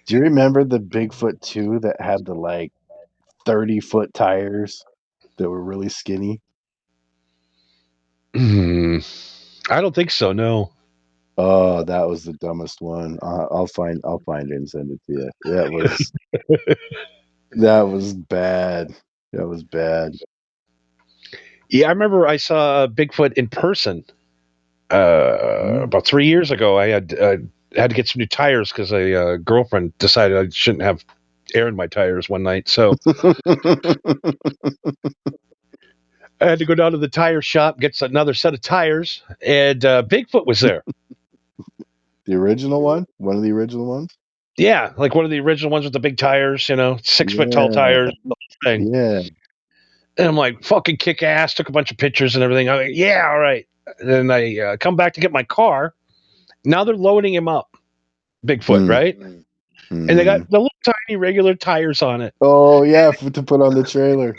S4: Do you remember the Bigfoot 2 that had the like 30-foot tires that were really skinny?
S2: I don't think so. No.
S4: Oh, that was the dumbest one. I'll find it and send it to you. That was bad. That was bad.
S2: Yeah, I remember I saw Bigfoot in person about 3 years ago. I had to get some new tires because a girlfriend decided I shouldn't have air in my tires one night, so I had to go down to the tire shop, get another set of tires, and Bigfoot was there.
S4: The original one? One of the original ones?
S2: Yeah, like one of the original ones with the big tires, 6-foot tall
S4: Yeah.
S2: tires, the whole thing.
S4: Yeah.
S2: And I'm like, fucking kick ass, took a bunch of pictures and everything. I'm like, yeah, all right. And then I come back to get my car. Now they're loading him up, Bigfoot,
S4: Mm.
S2: right? And they got
S4: Mm.
S2: the little tiny regular tires on it.
S4: Oh yeah, to put on the trailer.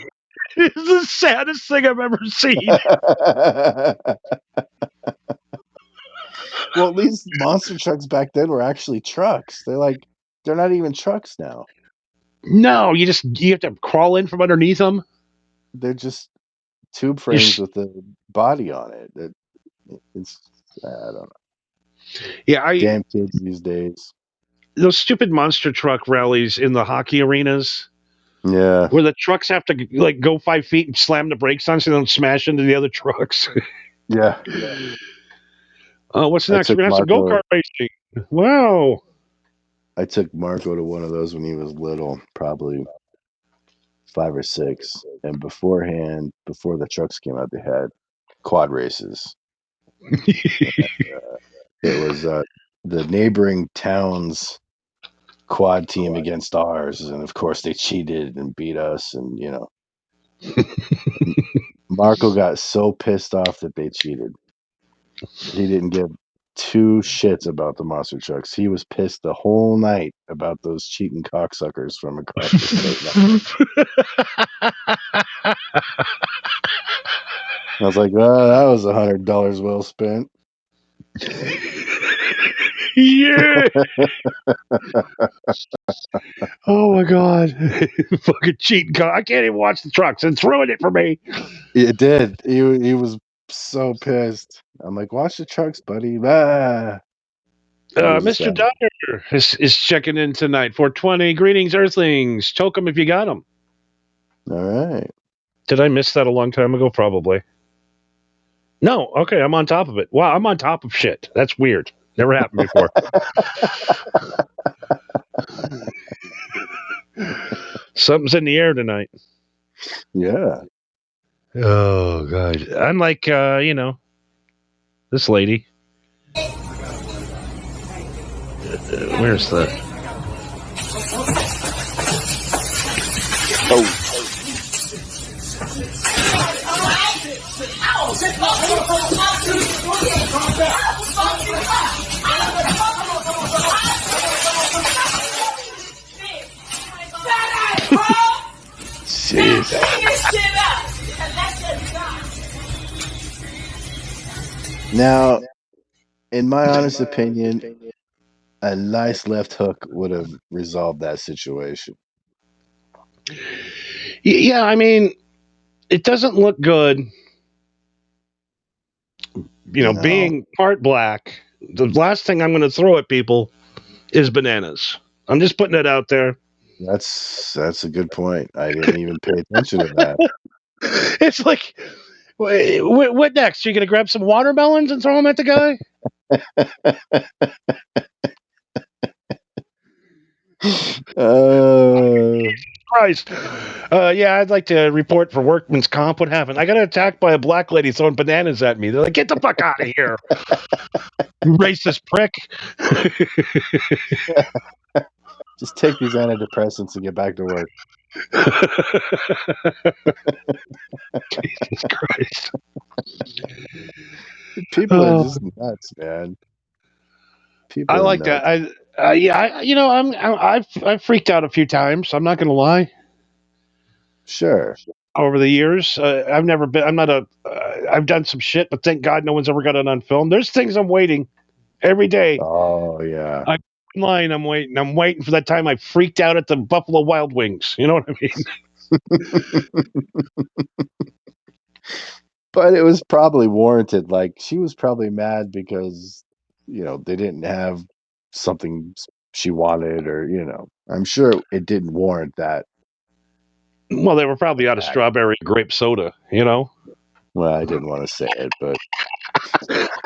S2: It's the saddest thing I've ever seen.
S4: Well, at least monster trucks back then were actually trucks. They're not even trucks now.
S2: No, you have to crawl in from underneath them.
S4: They're just tube frames with the body on it. It's I don't know.
S2: Yeah,
S4: Damn kids these days.
S2: those stupid monster truck rallies in the hockey arenas
S4: Yeah.
S2: where the trucks have to like go 5 feet and slam the brakes on so they don't smash into the other trucks.
S4: Yeah.
S2: What's
S4: I
S2: next? We're
S4: took
S2: gonna have some
S4: Marco
S2: go-kart racing. Wow.
S4: I took Marco to one of those when he was little, probably 5 or 6. And beforehand, before the trucks came out, they had quad races. It was the neighboring town's quad team against ours, and of course they cheated and beat us. And Marco got so pissed off that they cheated. He didn't give 2 shits about the monster trucks. He was pissed the whole night about those cheating cocksuckers from across the state line. I was like, oh, that was $100 well spent.
S2: Yeah. Oh my god. Fucking cheating car. I can't even watch the trucks. It's ruined it for me.
S4: It did. He was so pissed. I'm like, watch the trucks, buddy. Ah. He was just
S2: Mr.
S4: sad.
S2: Donner is checking in tonight. 420. Greetings, Earthlings. Toke 'em if you got them.
S4: All right.
S2: Did I miss that a long time ago? Probably. No. Okay, I'm on top of it. Wow, I'm on top of shit. That's weird. Never happened before. Something's in the air tonight.
S4: Yeah.
S2: Oh god. Unlike this lady. Where's the
S4: Now, in my honest opinion, a nice left hook would have resolved that situation.
S2: Yeah, I mean, it doesn't look good,
S4: No,
S2: being part black. The last thing I'm going to throw at people is bananas. I'm just putting it out there.
S4: that's a good point. I didn't even pay attention to that.
S2: It's like, what next? You going to grab some watermelons and throw them at the guy?
S4: Uh,
S2: Christ. Yeah, I'd like to report for workman's comp. What happened? I got attacked by a black lady throwing bananas at me. They're like, get the fuck out of here, you racist prick.
S4: just take these antidepressants and get back to work.
S2: Jesus Christ.
S4: People are
S2: Oh,
S4: just nuts, man.
S2: I
S4: People are
S2: like
S4: nuts.
S2: that. Yeah, I've freaked out a few times. I'm not going to lie.
S4: Sure.
S2: Over the years, I've never been. I'm not a. I've done some shit, but thank God no one's ever got it on film. There's things I'm waiting every day.
S4: Oh yeah.
S2: I'm lying. I'm waiting. I'm waiting for that time I freaked out at the Buffalo Wild Wings. You know what I mean?
S4: But it was probably warranted. Like she was probably mad because they didn't have something she wanted, or I'm sure it didn't warrant that
S2: Well, they were probably out of
S4: attack.
S2: strawberry grape soda.
S4: Well, I didn't want to say it, but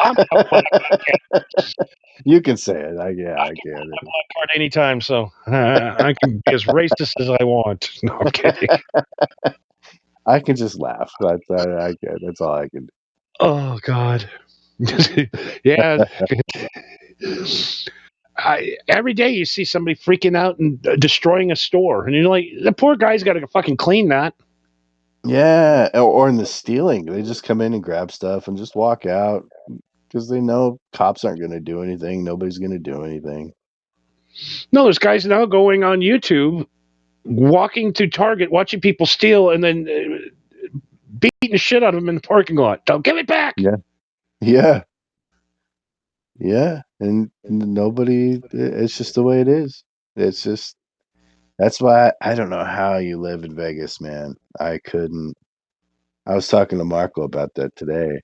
S2: I'm out when
S4: you can say it. I get
S2: I
S4: it.
S2: black card anytime, so I can be as racist as I want. No, I'm kidding.
S4: I can just laugh. I get. That's all I can do.
S2: Oh God. Yeah. Every day you see somebody freaking out and destroying a store, and you're like, the poor guy's got to fucking clean that.
S4: Yeah, or in the stealing, they just come in and grab stuff and just walk out because they know cops aren't going to do anything. Nobody's going to do anything.
S2: No, there's guys now going on YouTube, walking to Target, watching people steal, and then beating the shit out of them in the parking lot. Don't give it back.
S4: Yeah, yeah, yeah, and nobody. It's just the way it is. It's just that's why I don't know how you live in Vegas, man. I couldn't. I was talking to Marco about that today.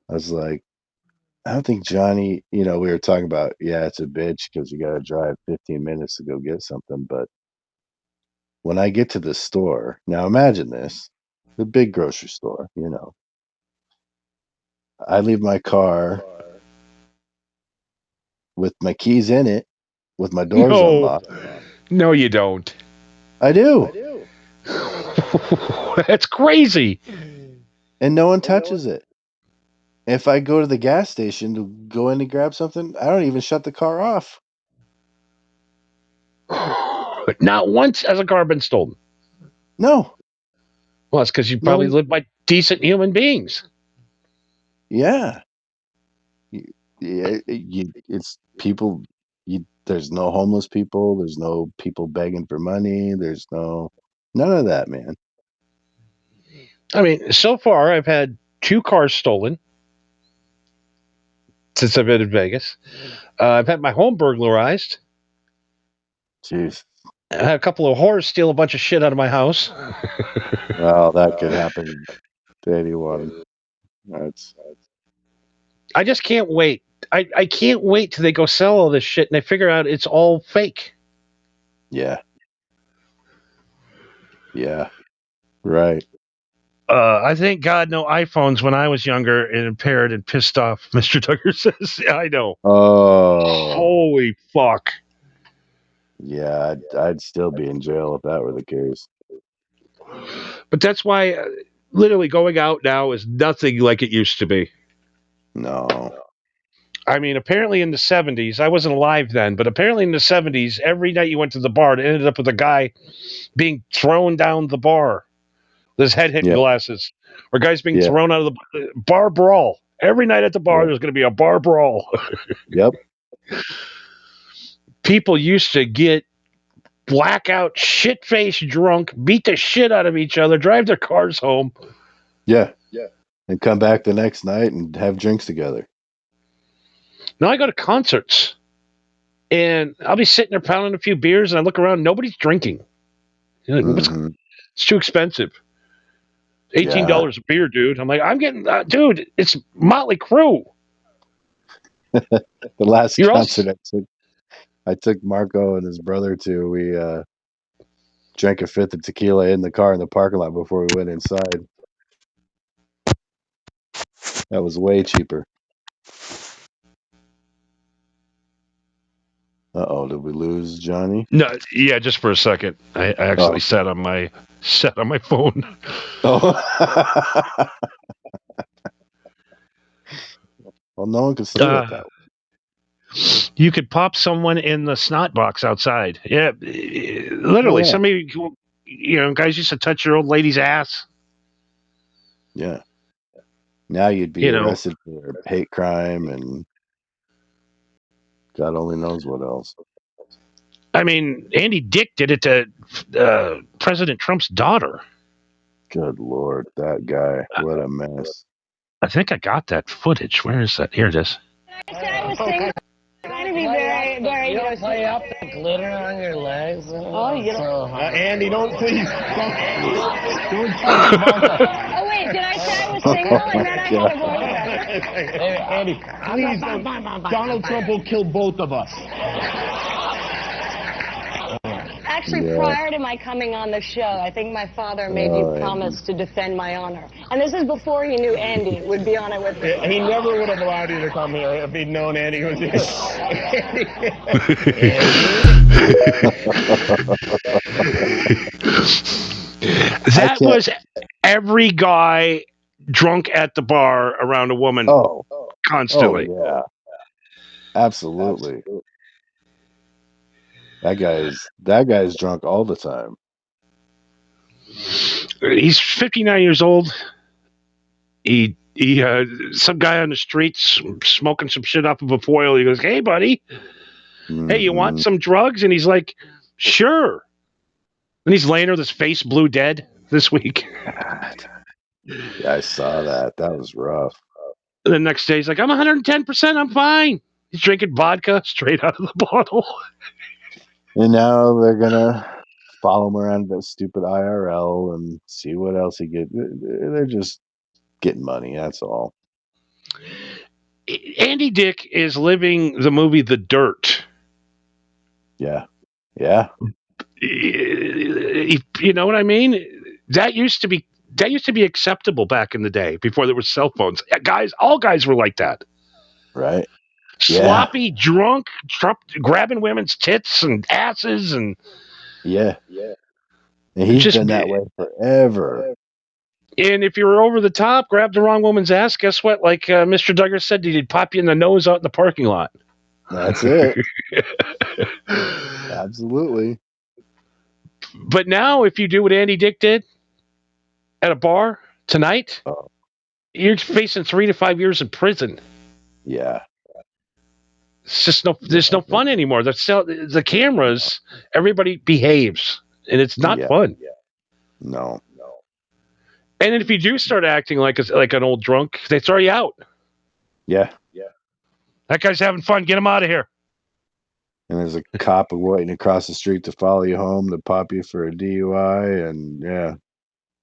S4: I was like, I don't think Johnny. We were talking about, yeah, it's a bitch because you got to drive 15 minutes to go get something, but when I get to the store, now imagine this, the big grocery store, I leave my car with my keys in it, with my doors
S2: No,
S4: unlocked.
S2: no, you don't.
S4: I do.
S2: That's crazy.
S4: And no one touches it. If I go to the gas station to go in and grab something, I don't even shut the car off.
S2: Not once has a car been stolen.
S4: No.
S2: Well, it's because you
S4: No
S2: probably
S4: one.
S2: live by decent human beings.
S4: Yeah. It's people. There's no homeless people. There's no people begging for money. There's none of that, man.
S2: I mean, so far I've had 2 cars stolen since I've been in Vegas. I've had my home burglarized.
S4: Jeez.
S2: I had a couple of whores steal a bunch of shit out of my house.
S4: Well, that could happen to anyone. That's
S2: I just can't wait. I can't wait till they go sell all this shit and they figure out it's all fake.
S4: yeah. Yeah. Right.
S2: I thank God no iPhones when I was younger and impaired and pissed off, Mr. Tucker says. Yeah, I know.
S4: Oh,
S2: Holy fuck.
S4: yeah. I'd still be in jail if that were the case.
S2: But that's why literally going out now is nothing like it used to be.
S4: No.
S2: I mean, apparently in the 70s, I wasn't alive then, but apparently in the 70s, every night you went to the bar, it ended up with a guy being thrown down the bar, with his head hitting
S4: Yep.
S2: glasses, or guys being
S4: Yeah.
S2: thrown out of the bar brawl. Every night at the bar,
S4: Yep.
S2: there's going to be a bar brawl.
S4: Yep.
S2: People used to get blackout, shit faced drunk, beat the shit out of each other, drive their cars home.
S4: Yeah. and come back the next night and have drinks together.
S2: Now I go to concerts, and I'll be sitting there pounding a few beers, and I look around, nobody's drinking. You're like, it's too expensive. $18 a beer, dude. I'm like, I'm getting, dude, it's Motley Crue.
S4: The last
S2: You're
S4: concert
S2: also,
S4: I took Marco and his brother to, we drank a fifth of tequila in the car in the parking lot before we went inside. That was way cheaper. Uh-oh, did we lose Johnny?
S2: no, yeah, just for a second. I actually sat on my phone.
S4: Oh. Well, no one can say that way.
S2: You could pop someone in the snot box outside. Yeah, literally.
S4: Yeah.
S2: Somebody, guys used to touch your old lady's ass.
S4: Yeah. Now you'd be arrested for hate crime and God only knows what else.
S2: I mean, Andy Dick did it to President Trump's daughter.
S4: Good Lord, that guy. What a mess.
S2: I think I got that footage. Where is that? Here it is.
S5: I was trying to be very, very.
S7: You don't play up the glitter on your legs.
S5: Oh, you don't.
S7: Andy, don't please. Don't
S5: Oh wait, did I say I was single and then I had a boyfriend?
S7: Andy, please. Donald Trump will kill both of us.
S5: Actually, prior to my coming on the show, I think my father made me promise to defend my honor. And this is before he knew Andy would be on it with me.
S7: He never would have allowed you to come here if he'd known Andy was here.
S2: That was every guy drunk at the bar around a woman constantly.
S4: Oh, yeah. Absolutely. That guy's drunk all the time.
S2: He's 59 years old. He some guy on the streets smoking some shit off of a foil. He goes, "Hey, buddy, hey, you want some drugs?" And he's like, "Sure." And he's laying there with his face blue dead this week.
S4: God. Yeah, I saw that. That was rough.
S2: And the next day, he's like, "I'm 110%. I'm fine." He's drinking vodka straight out of the bottle.
S4: And now they're gonna follow him around that stupid IRL and see what else he get. They're just getting money. That's all.
S2: Andy Dick is living the movie The Dirt.
S4: Yeah. Yeah.
S2: You know what I mean? That used to be acceptable back in the day before there were cell phones. All guys were like that.
S4: Right.
S2: Sloppy, drunk, grabbing women's tits and asses, and
S4: and he's been that way forever.
S2: And if you were over the top, grabbed the wrong woman's ass, guess what? Like Mr. Duggar said, he'd pop you in the nose out in the parking lot.
S4: That's it. Absolutely.
S2: But now, if you do what Andy Dick did at a bar tonight, you're facing 3 to 5 years in prison.
S4: Yeah.
S2: It's just there's no fun anymore. The cameras, everybody behaves, and it's not fun.
S4: No.
S2: And if you do start acting like an old drunk, they throw you out.
S4: Yeah.
S2: That guy's having fun. Get him out of here.
S4: And there's a cop waiting across the street to follow you home to pop you for a DUI, and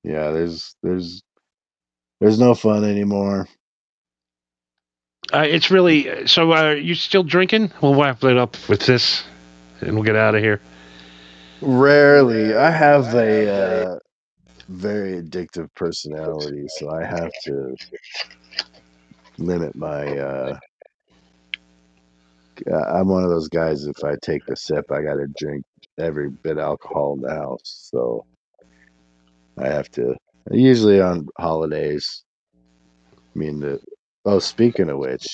S4: there's no fun anymore.
S2: It's really so. Are you still drinking? We'll wrap it up with this, and we'll get out of here.
S4: Rarely. I have a very addictive personality, so I have to limit my. I'm one of those guys. If I take a sip, I got to drink every bit of alcohol in the house. So I have to. Usually on holidays. I mean, speaking of which,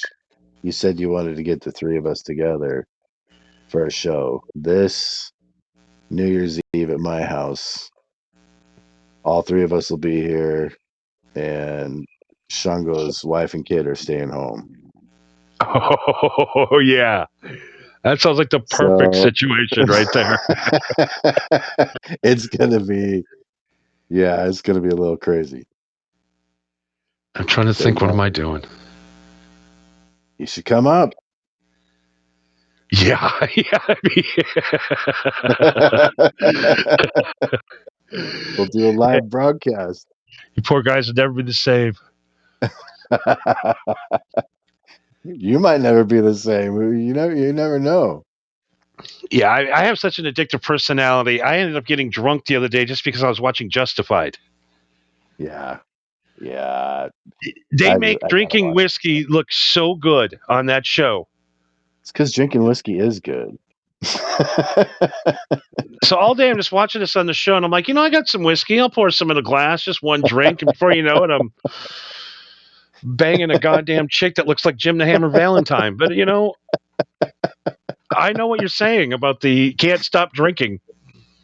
S4: you said you wanted to get the three of us together for a show. This New Year's Eve at my house, all three of us will be here, and Shango's wife and kid are staying home.
S2: Oh, yeah. That sounds like the perfect situation right there.
S4: It's going to be a little crazy.
S2: I'm trying to think. What am I doing?
S4: You should come up.
S2: Yeah,
S4: We'll do a live broadcast.
S2: You poor guys will never be the same.
S4: You might never be the same. You never know.
S2: Yeah, I have such an addictive personality. I ended up getting drunk the other day just because I was watching Justified.
S4: Yeah.
S2: They
S4: I
S2: make
S4: gotta
S2: drinking
S4: watch it.
S2: whiskey look so good on that show.
S4: It's because drinking whiskey is good.
S2: So all day I'm just watching this on the show, and I'm like, I got some whiskey. I'll pour some in a glass, just one drink, and before you know it, I'm banging a goddamn chick that looks like Jim the Hammer Valentine. But I know what you're saying about the can't stop drinking.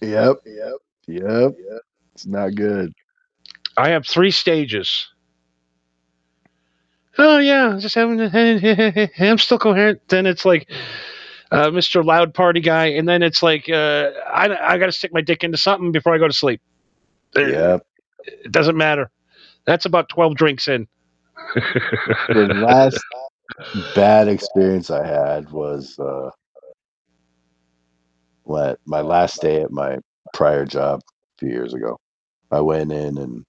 S4: Yep. It's not good.
S2: I have 3 stages. Oh yeah, just having. I'm still coherent. Then it's like Mr. Loud Party guy, and then it's like I got to stick my dick into something before I go to sleep.
S4: Yep.
S2: It doesn't matter. That's about 12 drinks in.
S4: The last bad experience I had was my last day at my prior job a few years ago. I went in and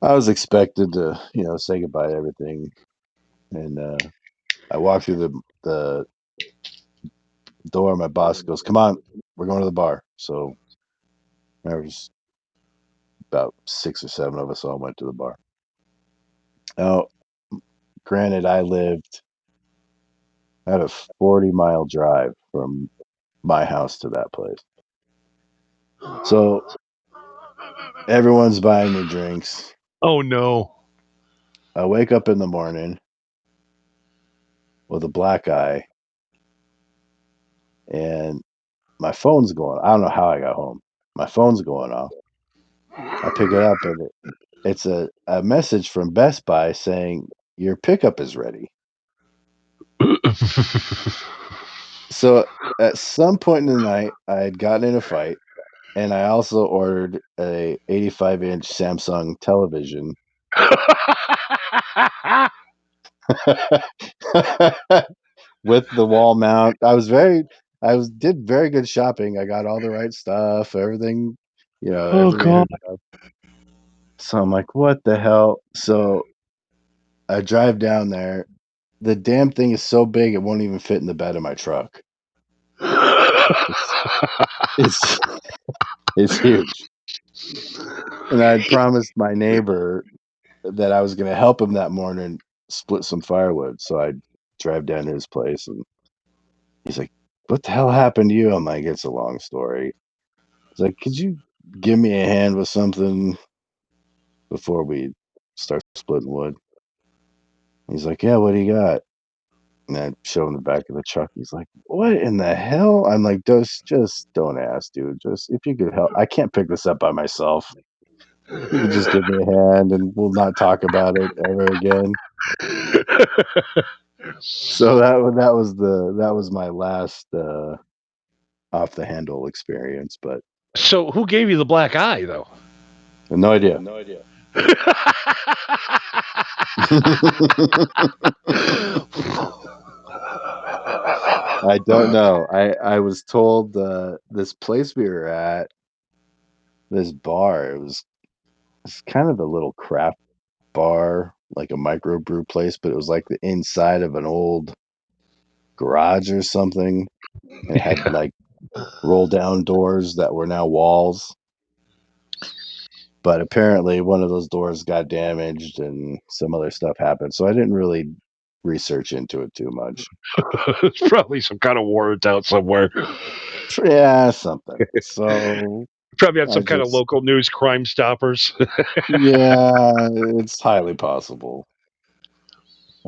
S4: I was expected to, say goodbye to everything. And I walked through the door. My boss goes, "Come on, we're going to the bar." So there was about 6 or 7 of us all went to the bar. Now, granted, I had a 40-mile drive from my house to that place. So everyone's buying me drinks.
S2: Oh no.
S4: I wake up in the morning with a black eye and my phone's going. I don't know how I got home. My phone's going off. I pick it up and it's a message from Best Buy saying your pickup is ready. So at some point in the night, I had gotten in a fight, and I also ordered a 85-inch Samsung television with the wall mount. Did very good shopping. I got all the right stuff, everything,
S2: Oh
S4: everything I
S2: god.
S4: hooked up. So I'm like, what the hell? So I drive down there. The damn thing is so big it won't even fit in the bed of my truck. It's it's huge. And I'd promised my neighbor that I was gonna help him that morning split some firewood. So I drive down to his place and he's like, "What the hell happened to you?" I'm like, "It's a long story." He's like, "Could you give me a hand with something before we start splitting wood?" He's like, "Yeah, what do you got?" And I show him the back of the truck. He's like, "What in the hell?" I'm like, just don't ask, dude. Just if you could help. I can't pick this up by myself. You could just give me a hand and we'll not talk about it ever again. So that was my last off the handle experience, but
S2: So who gave you the black eye though?
S4: no idea. I don't know. I was told this place we were at, this bar, it's kind of a little craft bar, like a microbrew place, but it was like the inside of an old garage or something. And it had like roll down doors that were now walls. But apparently one of those doors got damaged and some other stuff happened. So I didn't really research into it too much.
S2: It's probably some kind of words out somewhere.
S4: Yeah, something. So
S2: Probably had
S4: I
S2: some kind of
S4: just,
S2: local news crime stoppers.
S4: yeah, it's highly possible.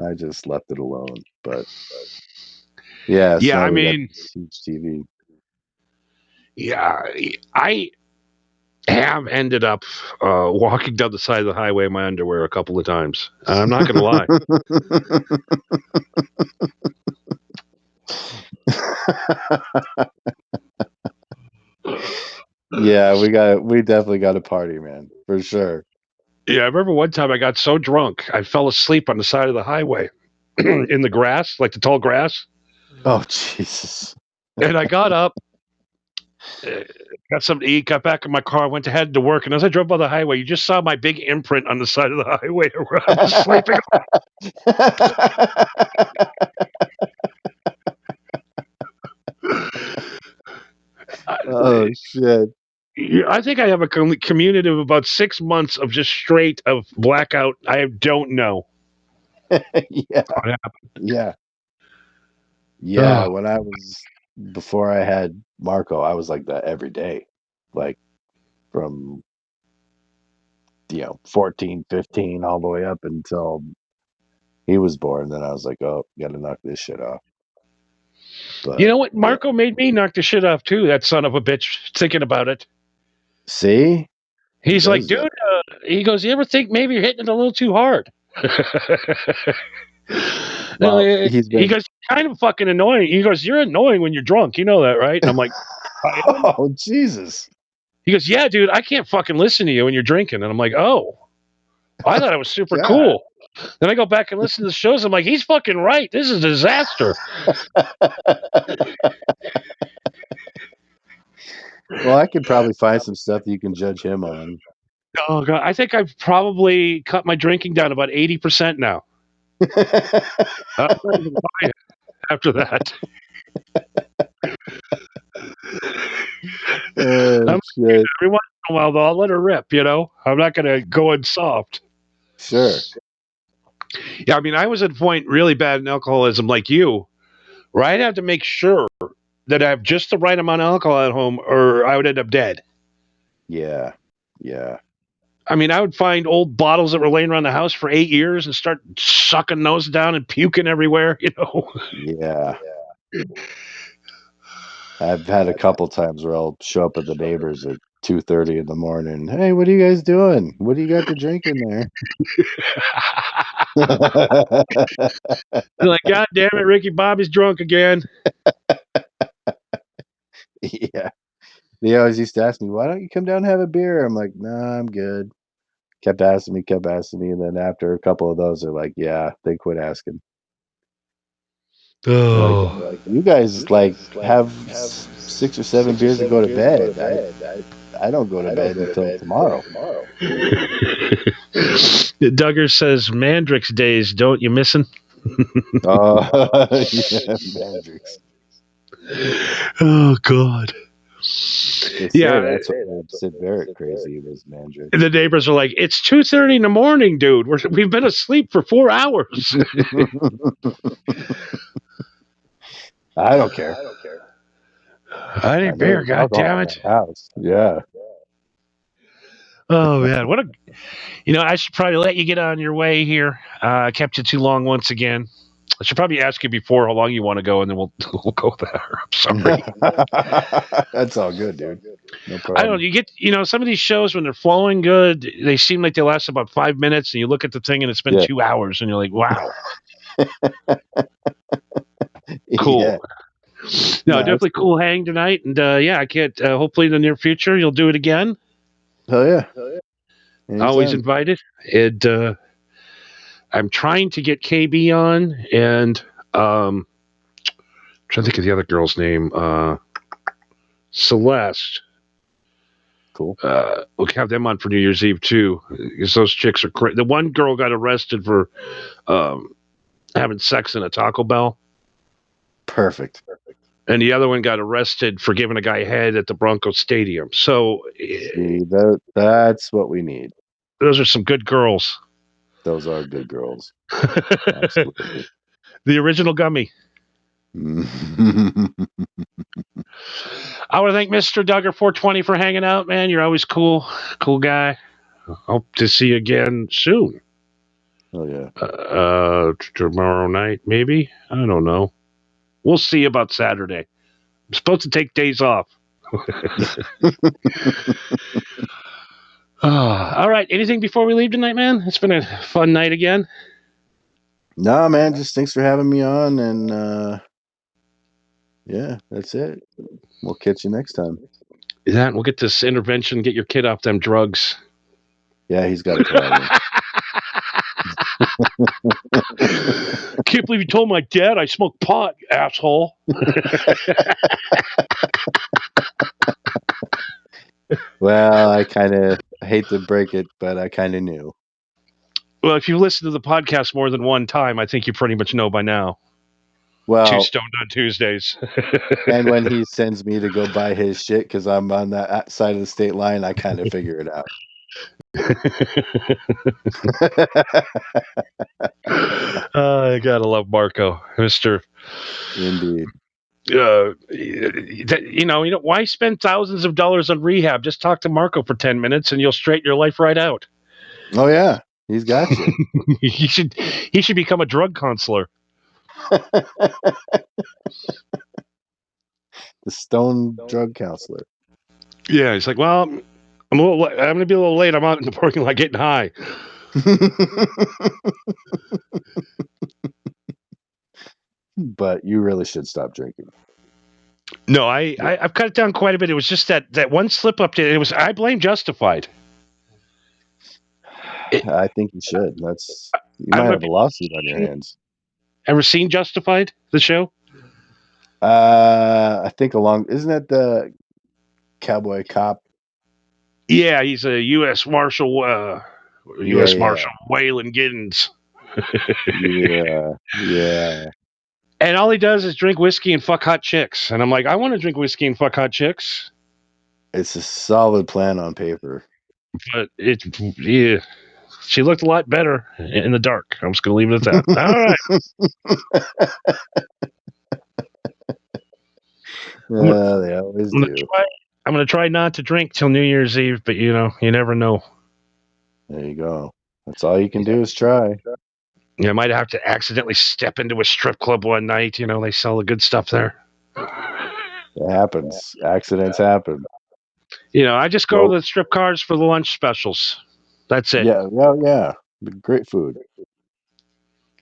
S4: I just left it alone. But yeah,
S2: Yeah,
S4: so
S2: I
S4: we got
S2: mean,
S4: this huge TV.
S2: yeah, I have ended up walking down the side of the highway in my underwear a couple of times. I'm not going to lie.
S4: Yeah, we definitely got a party, man, for sure.
S2: Yeah, I remember one time I got so drunk I fell asleep on the side of the highway in the grass, like the tall grass.
S4: Oh, Jesus.
S2: And I got up, uh, got something to eat, got back in my car, went to head to work, and as I drove by the highway, you just saw my big imprint on the side of the highway where I was sleeping.
S4: Oh, shit.
S2: I think I have a community of about 6 months of just straight of blackout. I don't know
S4: Yeah.
S2: what happened.
S4: Yeah. Yeah.
S2: Oh,
S4: When I was, before I had Marco, I was like that every day. Like from, 14, 15, all the way up until he was born. Then I was like, oh, gotta knock this shit off.
S2: you
S4: But
S2: know what?
S4: yeah.
S2: Marco made me knock the shit off too. That son of a bitch. Thinking about it,
S4: See? He
S2: he's like,
S4: does
S2: dude.
S4: that.
S2: He goes, you ever think maybe you're hitting it a little too hard?
S4: Well, he's
S2: He
S4: been,
S2: goes, kind of fucking annoying. He goes, you're annoying when you're drunk. You know that, right? And I'm like, I am.
S4: oh, Jesus.
S2: He goes, yeah, dude, I can't fucking listen to you when you're drinking. And I'm like, oh, I thought it was super
S4: God.
S2: cool. Then I go back and listen to the shows. I'm like, he's fucking right. This is a disaster.
S4: Well, I could probably find some stuff you can judge him on.
S2: Oh god, I think I've probably cut my drinking down about 80% now. I'm not even lying after that.
S4: Oh,
S2: I'm
S4: shit.
S2: every once in a while though, I'll let her rip. I'm not gonna go in soft.
S4: Sure.
S2: Yeah, I mean, I was at a point really bad in alcoholism, like you, where I'd have to make sure that I have just the right amount of alcohol at home, or I would end up dead.
S4: Yeah. Yeah.
S2: I mean, I would find old bottles that were laying around the house for 8 years and start sucking those down and puking everywhere.
S4: Yeah. I've had a couple times where I'll show up at the neighbors at 2:30 in the morning. Hey, what are you guys doing? What do you got to drink in there?
S2: They're like, God damn it, Ricky Bobby's drunk again.
S4: Yeah. They always used to ask me, why don't you come down and have a beer? I'm like, nah, I'm good. Kept asking me. And then after a couple of those, they're like, yeah, they quit asking. They're like,
S2: Oh.
S4: you guys like have 6 or 7 beers and go to bed. I don't go to bed until tomorrow.
S2: Duggar says, Mandrix days, don't you missin'?
S4: Yeah, Mandrix.
S2: Oh, God.
S4: They say
S2: Yeah.
S4: that's what made Sid Barrett crazy was Mandrix.
S2: The neighbors are like, it's 2:30 in the morning, dude. We've been asleep for 4 hours.
S4: I don't care.
S2: I
S4: I
S2: need
S4: know
S2: beer,
S4: there's
S2: God damn
S4: alcohol in
S2: it.
S4: that house. Yeah.
S2: Oh, man. I should probably let you get on your way here. I kept you too long once again. I should probably ask you before how long you want to go, and then we'll go there. I'm sorry.
S4: That's all good, dude. No
S2: I don't know.
S4: problem.
S2: You get, some of these shows when they're flowing good, they seem like they last about 5 minutes, and you look at the thing and it's been
S4: Yeah.
S2: 2 hours, and you're like, wow,
S4: Yeah.
S2: cool. No,
S4: No, that's
S2: definitely
S4: cool.
S2: cool hang tonight, and yeah, I can't. Hopefully, in the near future, you'll do it again.
S4: Hell yeah.
S2: Always
S4: Anytime.
S2: invited. I'm trying to get KB on, and trying to think of the other girl's name. Celeste.
S4: Cool.
S2: We'll have them on for New Year's Eve too, because those chicks are crazy. The one girl got arrested for having sex in a Taco Bell,
S4: Perfect.
S2: and the other one got arrested for giving a guy head at the Broncos Stadium. So
S4: See, that's what we need.
S2: those are some good girls.
S4: Those are good girls.
S2: The
S4: Absolutely.
S2: original gummy. I want to thank Mr. Duggar 420 for hanging out, man. You're always cool guy. Hope to see you again soon.
S4: Oh yeah.
S2: Tomorrow night, maybe. I don't know. We'll see about Saturday. I'm supposed to take days off. All right. Anything before we leave tonight, man? It's been a fun night again.
S4: No, man, just thanks for having me on, and yeah, that's it. We'll catch you next time.
S2: That we'll get this intervention, get your kid off them drugs.
S4: Yeah, he's got to corral me.
S2: Can't believe you told my dad I smoke pot, asshole.
S4: Well, I kind of hate to break it, but I kind of knew.
S2: Well, if you listen to the podcast more than one time, I think you pretty much know by now. Two
S4: Well,
S2: Stoned on Tuesdays.
S4: and when he sends me to go buy his shit because I'm on that side of the state line, I kind of figure it out.
S2: I gotta love Marco, Mr.
S4: Indeed.
S2: Why spend thousands of dollars on rehab? Just talk to Marco for 10 minutes and you'll straighten your life right out.
S4: Oh yeah, he's got you.
S2: he should become a drug counselor.
S4: The stone drug counselor.
S2: Yeah, he's like, well, I'm going to be a little late. I'm out in the parking lot getting high.
S4: But you really should stop drinking.
S2: No, I've cut it down quite a bit. It was just that one slip up. I blame Justified.
S4: I think you should. You might have a lawsuit on your hands.
S2: Ever seen Justified, the show?
S4: I think isn't that the cowboy cop?
S2: Yeah, he's a U.S. Marshal. U.S. Marshal Waylon Giddens.
S4: Yeah.
S2: And all he does is drink whiskey and fuck hot chicks. And I'm like, I want to drink whiskey and fuck hot chicks.
S4: It's a solid plan on paper.
S2: But she looked a lot better in the dark. I'm just going to leave it at that. All right.
S4: They always do.
S2: I'm going to try not to drink till New Year's Eve, but you never know.
S4: There you go. That's all you can do is try.
S2: I might have to accidentally step into a strip club one night. They sell the good stuff there.
S4: It happens. Accidents happen.
S2: I just go to the strip cars for the lunch specials. That's it.
S4: Yeah. Well, yeah. Great food.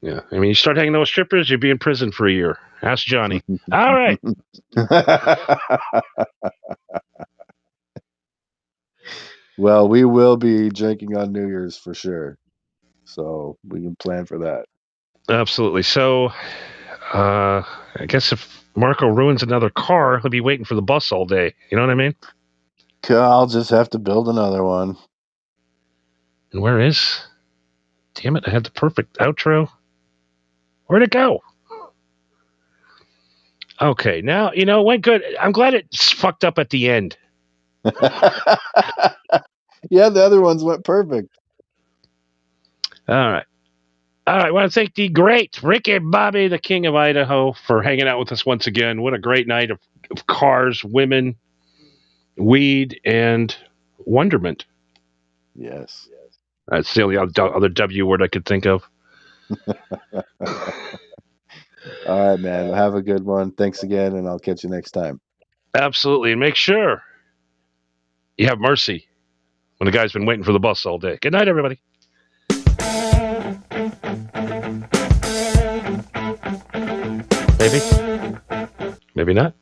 S2: Yeah. I mean, you start hanging out with strippers, you'll be in prison for a year. Ask Johnny. All right.
S4: Well, we will be drinking on New Year's for sure. So we can plan for that.
S2: Absolutely. So I guess if Marco ruins another car, he'll be waiting for the bus all day. You know what I mean?
S4: I'll just have to build another one.
S2: And where is? Damn it, I had the perfect outro. Where'd it go? Okay, now, it went good. I'm glad it's fucked up at the end.
S4: Yeah, the other ones went perfect.
S2: All right. I want to thank the great Ricky Bobby, the King of Idaho, for hanging out with us once again. What a great night of cars, women, weed, and wonderment.
S4: Yes.
S2: That's the only other W word I could think of.
S4: All right, man. Well, have a good one. Thanks again, and I'll catch you next time.
S2: Absolutely. And make sure you have mercy when the guy's been waiting for the bus all day. Good night, everybody. Maybe. Maybe not.